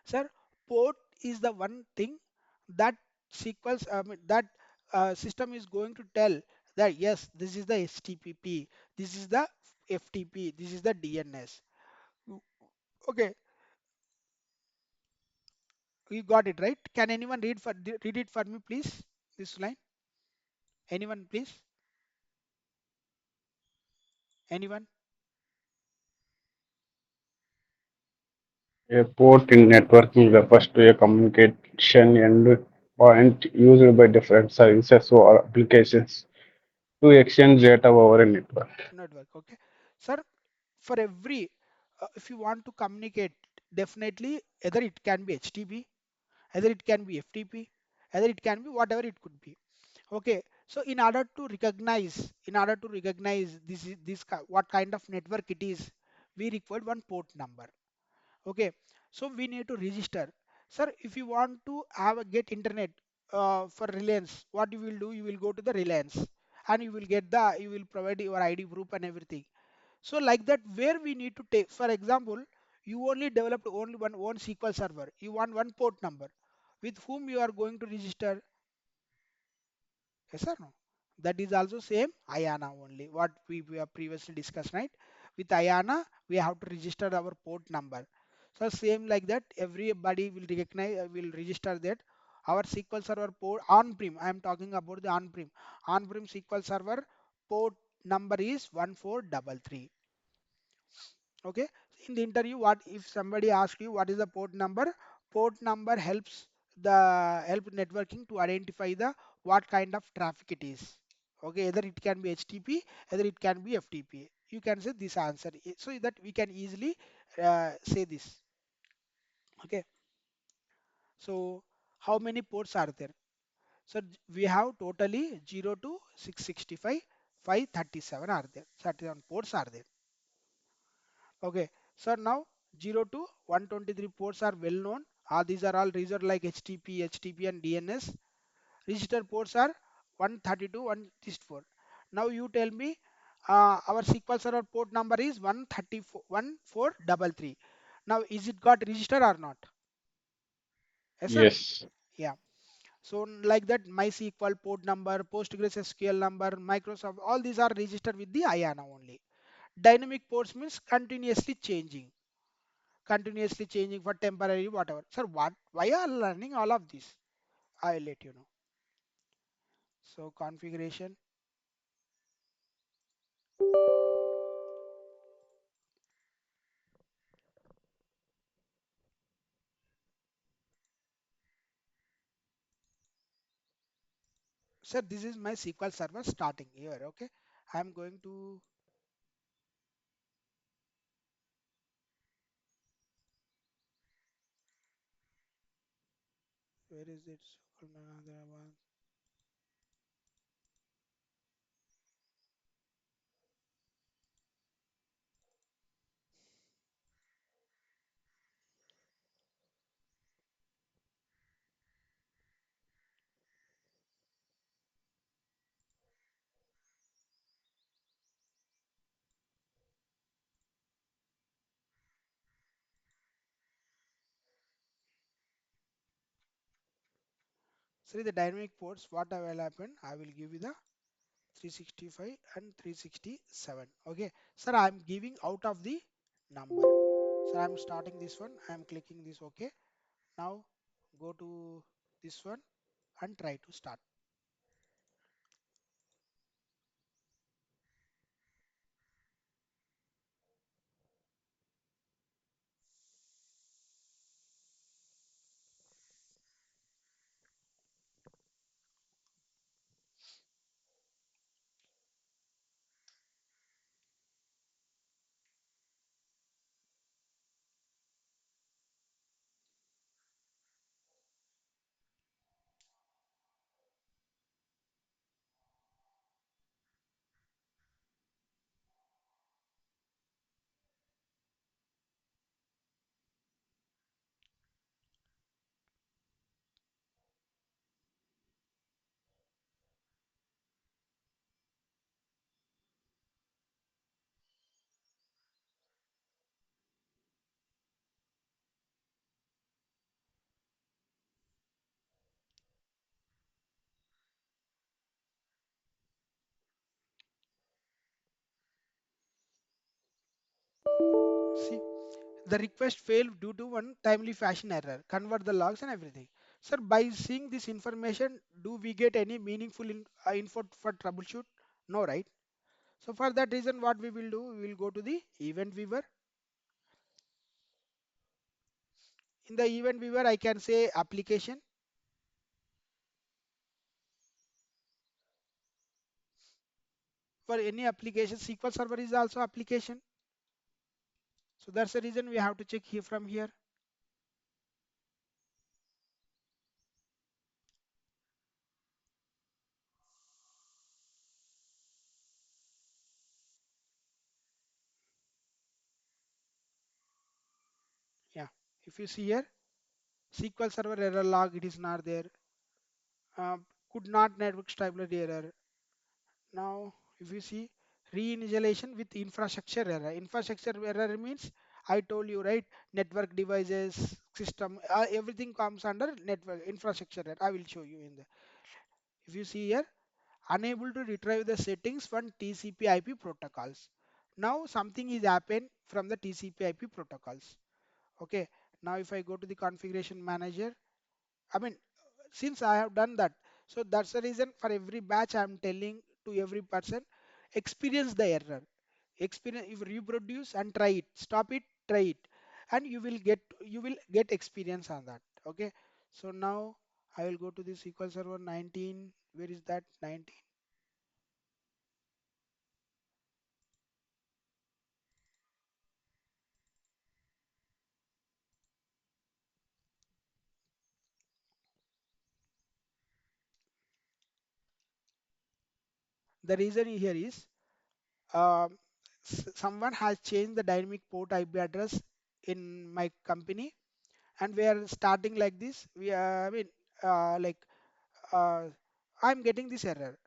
Sir, port is the one thing that sequels, that system is going to tell that yes, this is the HTTP, this is the FTP, this is the DNS. Okay, you got it right. Can anyone read it for me, please? This line. Anyone, please? Anyone? A port in networking refers to a communication endpoint used by different services or applications to exchange data over a network. Network. Okay, sir. For every if you want to communicate, definitely either it can be HTTP, either it can be FTP, either it can be whatever it could be. Okay, so in order to recognize what kind of network it is, we require one port number. Okay, so we need to register. Sir, if you want to have a get internet for Reliance, what you will do, you will go to the Reliance and you will provide your ID proof and everything. So like that, where we need to take, for example, you only developed only one SQL server. You want one port number. With whom you are going to register? Yes or no? That is also same IANA only. What we have previously discussed, right? With IANA, we have to register our port number. So same like that, everybody will recognize, will register that our SQL Server port on-prem. I am talking about the on-prem. On-prem SQL Server port number is 1433. Okay, in the interview, what if somebody asks you what is the port number? Port number helps the help networking to identify the what kind of traffic it is. Okay, either it can be HTTP, either it can be FTP. You can say this answer so that we can easily say this. Okay, so how many ports are there? So we have totally 0 to 665, 537 are there. 31 ports are there. Okay, so now 0 to 123 ports are well known. These are all reserved like HTTP, HTTP and DNS. Registered ports are 132, 164. Now you tell me our SQL Server port number is 134, 1433. Now is it got registered or not? Yes sir? Yes. Yeah. So like that MySQL port number, Postgres SQL number, Microsoft, all these are registered with the IANA only. Dynamic ports means continuously changing for temporary whatever. Sir, why are learning all of this? I'll let you know. So configuration. Sir, this is my SQL Server starting here. Okay, I'm going to, where is it? Another one. So the dynamic ports, what will happen? I will give you the 365 and 367. Okay, sir, I'm giving out of the number. So I'm starting this one. I'm clicking this. Okay, now go to this one and try to start. See, the request failed due to one timely fashion error. Convert the logs and everything. Sir, by seeing this information, do we get any meaningful info for troubleshoot? No, right? So for that reason, what we will do, we will go to the event viewer. In the event viewer, I can say application. For any application, SQL Server is also application. So that's the reason we have to check here from here. Yeah. If you see here, SQL Server error log, it is not there. Could not network stability error. Now, if you see reinitialization with infrastructure error. Infrastructure error means I told you right. Network devices, system, everything comes under network infrastructure error. I will show you in the. If you see here, unable to retrieve the settings from TCP/IP protocols. Now something is happened from the TCP/IP protocols. Okay. Now if I go to the configuration manager, I mean, since I have done that, so that's the reason for every batch I'm telling to every person, experience the error. Experience, if reproduce and try it, stop it, try it, and you will get experience on that. Okay. So now I will go to the SQL Server 19. Where is that 19? The reason here is um, someone has changed the dynamic port IP address in my company, and we are starting like this. We are, I mean, like uh, I'm getting this error.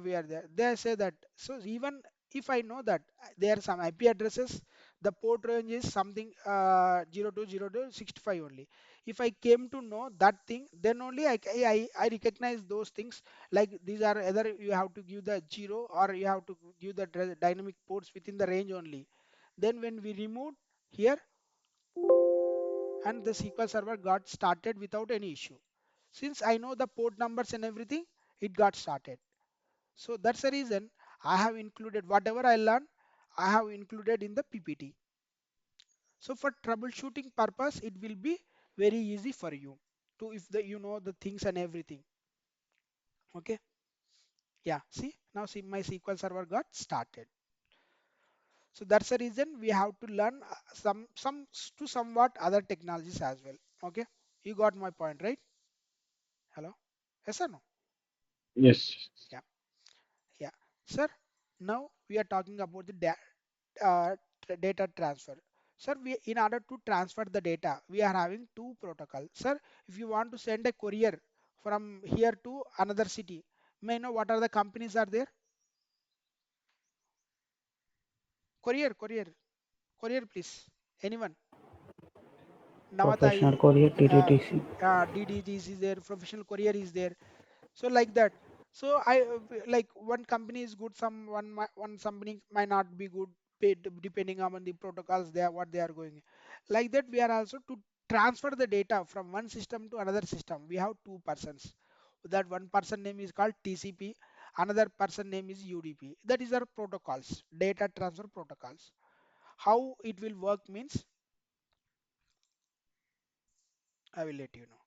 We are there. They say that. So even if I know that there are some IP addresses, the port range is something 020265 only. If I came to know that thing, then only I recognize those things. Like these are either you have to give the zero or you have to give the dynamic ports within the range only. Then when we remove here, and the SQL Server got started without any issue. Since I know the port numbers and everything, it got started. So that's the reason I have included whatever I learned, I have included in the PPT. So for troubleshooting purpose, it will be very easy for you to if the you know the things and everything. Okay. Yeah, see, now see my SQL server got started. So that's the reason we have to learn to somewhat other technologies as well. Okay, you got my point, right? Hello, yes or no? Yes. Yeah, yeah, sir. Now we are talking about the data transfer. Sir, we in order to transfer the data, we are having two protocols. Sir, if you want to send a courier from here to another city, may I know what are the companies are there? Courier, courier, courier, please. Anyone? Professional Navatai, courier uh, TTTC. DDGs is there, professional courier is there. So like that. So like one company is good, one company might not be good, depending on the protocols they are what they are going. Like that, we are also to transfer the data from one system to another system. We have two persons. That one person name is called TCP, another person name is UDP. That is our protocols, data transfer protocols. How it will work means I will let you know.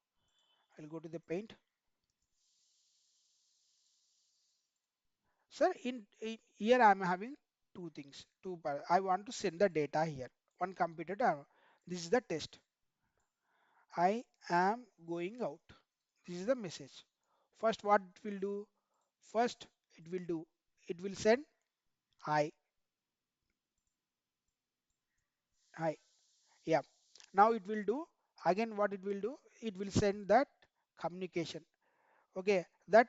I'll go to the paint. Sir, in here I am having two things. I want to send the data here. One computer. This is the test. I am going out. This is the message. First, what it will do? First, it will do. It will send hi, hi. Yeah. Now it will do. Again, what it will do? It will send that communication. Okay. That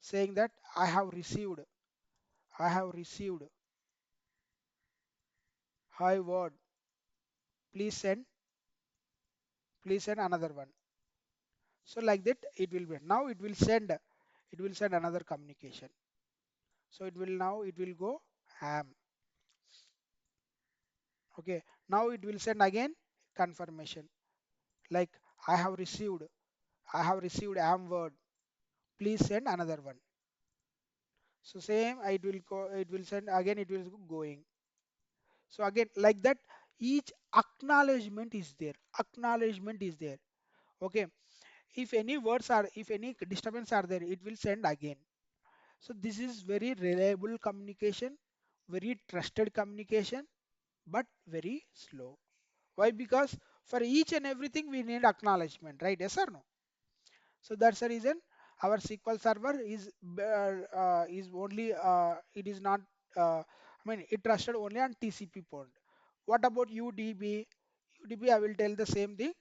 saying that I have received. I have received. Hi word. Please send. Please send another one. So like that it will be. Now it will send another communication. So it will now it will go ham. Okay. Now it will send again confirmation. Like I have received am word. Please send another one. So same it will go it will send again it will go going. So again like that each acknowledgement is there. Acknowledgement is there. Okay. If any disturbance are there, it will send again. So this is very reliable communication, very trusted communication, but very slow. Why? Because for each and everything we need acknowledgement, right? Yes or no? So that's the reason our SQL server is only it is not I mean it trusted only on TCP port. What about UDB? UDB I will tell the same thing.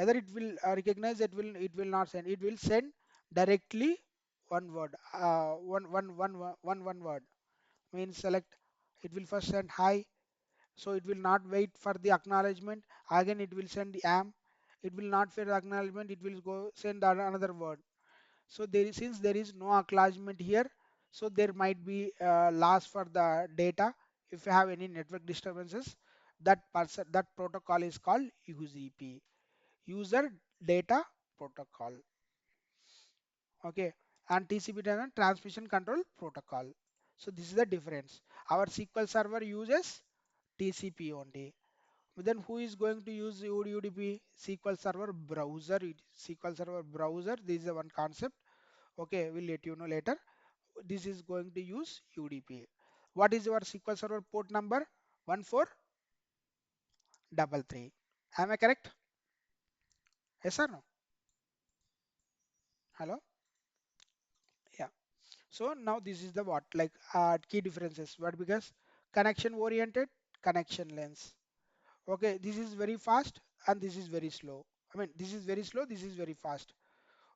Either it will recognize it will not send. It will send directly one word one word means select. It will first send hi, so it will not wait for the acknowledgement. Again it will send the am. It will not for the acknowledgement. It will go send another word. So since there is no acknowledgement here, so there might be loss for the data. If you have any network disturbances, that protocol is called UDP, user data protocol. Okay, and TCP transmission control protocol. So this is the difference. Our SQL server uses TCP only. But then who is going to use UDP? SQL server browser. SQL server browser. This is the one concept. Okay, we'll let you know later. This is going to use UDP. What is your SQL Server port number? 1433. Am I correct? Yes or no? Hello? Yeah. So now this is the what like key differences. What? Because connection oriented, connection lens. Okay, this is very fast and this is very slow. I mean, this is very slow, this is very fast.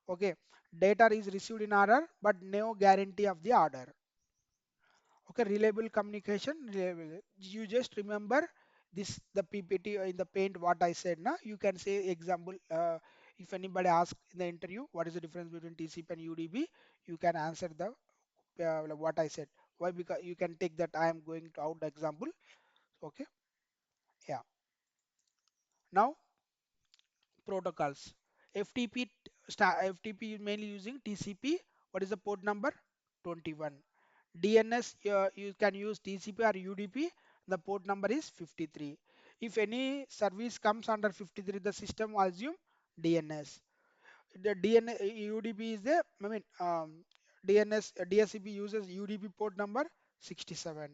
Okay, data is received in order, but no guarantee of the order. Okay, reliable communication, reliable. You just remember this the PPT in the paint what I said now. You can say example if anybody asks in the interview what is the difference between TCP and UDP, you can answer the like what I said. Why? Because you can take that I am going to out example. Okay, yeah. Now protocols. FTP is mainly using TCP. What is the port number? 21. DNS you can use TCP or UDP. The port number is 53. If any service comes under 53, the system will assume DNS. The DNS UDP is the I mean DSCP uses UDP port number 67.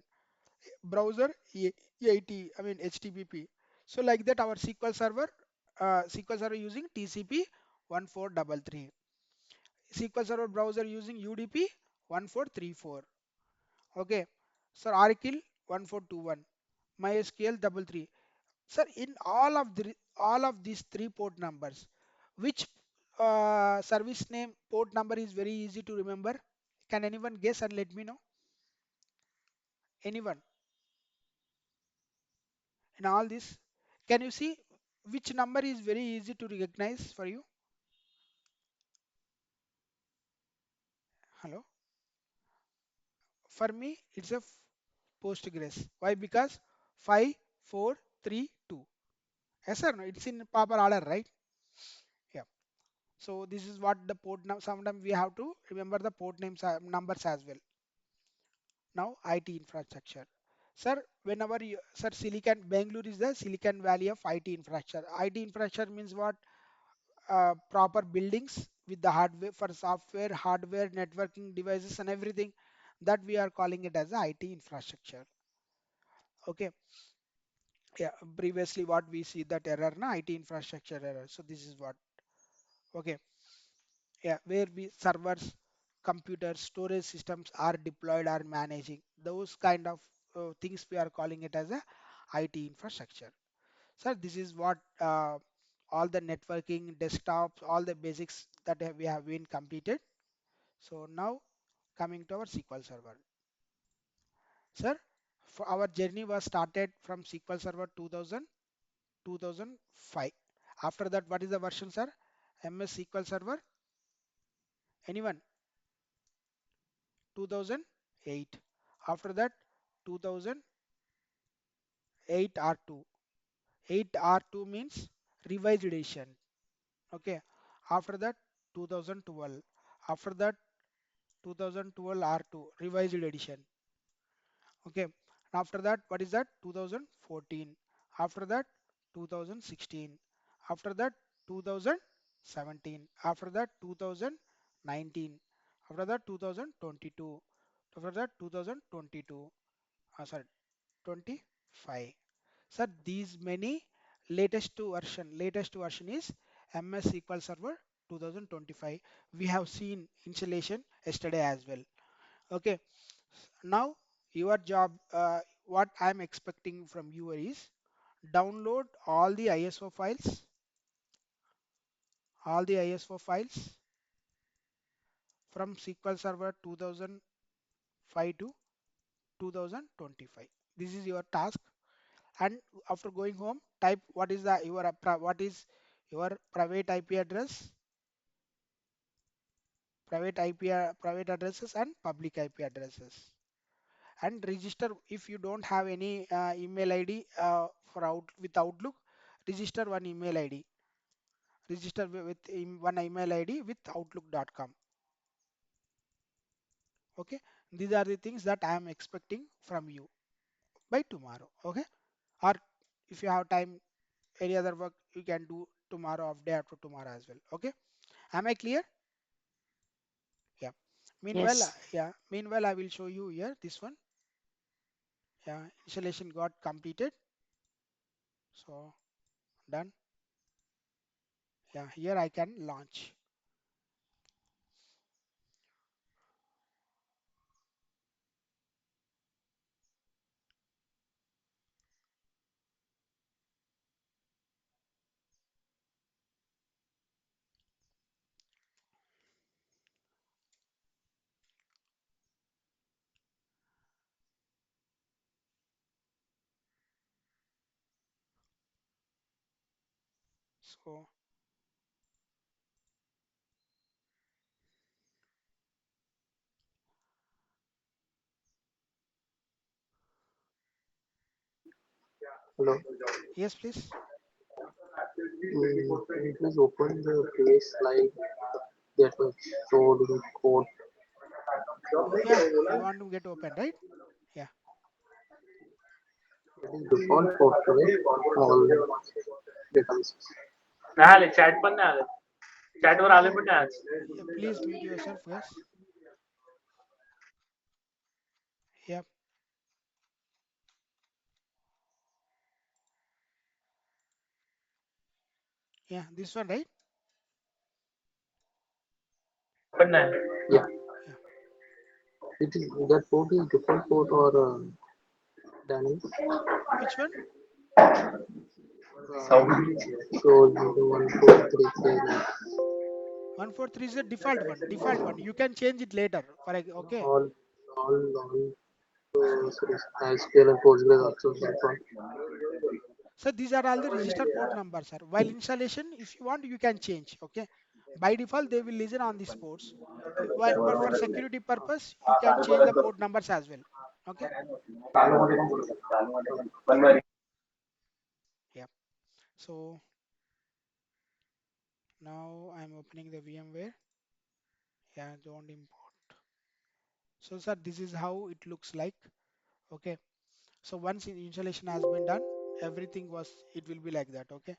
Browser 80, I mean HTTP. So like that our SQL server using TCP 1433. SQL Server browser using UDP 1434. Okay. Sir, Oracle 1421. MySQL 33. Sir, in all of these three port numbers, which service name port number is very easy to remember? Can anyone guess and let me know? Anyone in all this? Can you see which number is very easy to recognize for you? Hello. For me, it's a Postgres. Why? Because 5, 4, 3, 2. Yes or no? It's in proper order, right? Yeah. So this is what the port now. Sometimes we have to remember the port names numbers as well. Now IT infrastructure. Sir, whenever you, sir, Silicon Bangalore is the Silicon Valley of IT infrastructure. IT infrastructure means what? Proper buildings with the hardware for software, hardware, networking devices, and everything. That we are calling it as the IT infrastructure. Okay. Yeah. Previously, what we see that error, na IT infrastructure error. So this is what. Okay. Yeah, where we servers, computers, storage systems are deployed or managing those kind of things we are calling it as a IT infrastructure. So this is what all the networking, desktops, all the basics that we have been completed. So now coming to our SQL Server. Sir, for our journey was started from SQL Server 2000, 2005. After that, what is the version, sir? MS SQL Server. Anyone? 2008. After that, 2008 R2. 8 R2 means revised edition. Okay. After that, 2012. After that, 2012 R2 revised edition. Okay. And after that, what is that? 2014. After that, 2016. After that, 2017. After that, 2019. After that, 2022. After that, 2022. Sorry, 25. Sir, these many latest version is MS SQL Server 2025. We have seen installation yesterday as well. Okay, now your job, what I'm expecting from you is download all the ISO files from SQL Server 2005 to 2025. This is your task. And after going home, type what is the your what is your private IP address, private addresses and public IP addresses, and register. If you don't have any email ID for with Outlook, register one email ID. Register with one email ID with outlook.com. Okay, these are the things that I am expecting from you by tomorrow. Okay, or if you have time, any other work you can do tomorrow or day after tomorrow as well. Okay, am I clear? Yeah. Meanwhile, Yes. I will show you here this one. Yeah, installation got completed. So done. Yeah, here I can launch. So Hello. yes, please. Can you please open the place like that was showed in code? Yeah, you want to get open, right? Yeah. That is default for today. All databases. नाही आले chat पण नाही आले चॅटवर आले पण नाही आज Yeah, please mute yourself, guys. Yeah, yeah, this one, right? Yeah, Yeah. it is that port is default port or dynamic. Which one? So 1433 like 143 is the default one. Default one. You can change it later. Okay. all all sorry, SQL and Postgres also default. So these are all the register port numbers, sir. While installation, if you want, you can change. Okay. By default, they will listen on these ports. But for security purpose, you can change the port numbers as well. Okay. Yeah. So now I'm opening the VMware. Yeah, don't import. So sir, this is how it looks like. Okay. So once installation has been done, everything was it will be like that. Okay.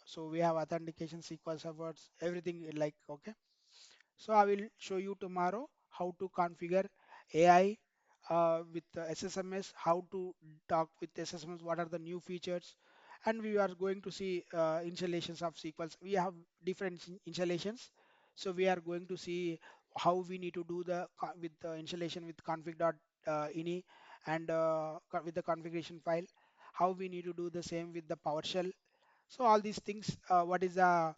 So we have authentication, SQL servers, everything like okay. So I will show you tomorrow how to configure AI with SSMS, how to talk with SSMS, what are the new features, and we are going to see installations of SQLs. We have different installations, so we are going to see how we need to do the with the installation with config.ini and with the configuration file, how we need to do the same with the PowerShell. So all these things, what is the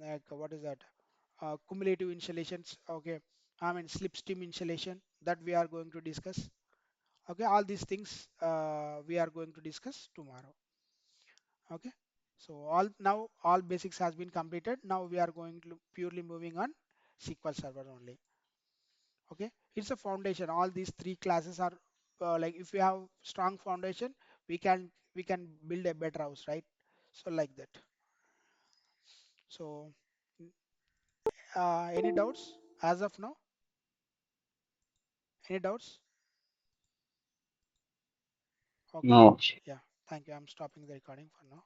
like what is that? Cumulative installations. Okay, I mean slipstream installation that we are going to discuss. Okay, all these things we are going to discuss tomorrow. Okay, so all basics has been completed. Now we are going to purely moving on SQL Server only. Okay, it's a foundation. All these three classes are like if we have strong foundation, we can build a better house, right? So like that. So any doubts as of now? Any doubts? Okay. No. Yeah. Thank you. I'm stopping the recording for now.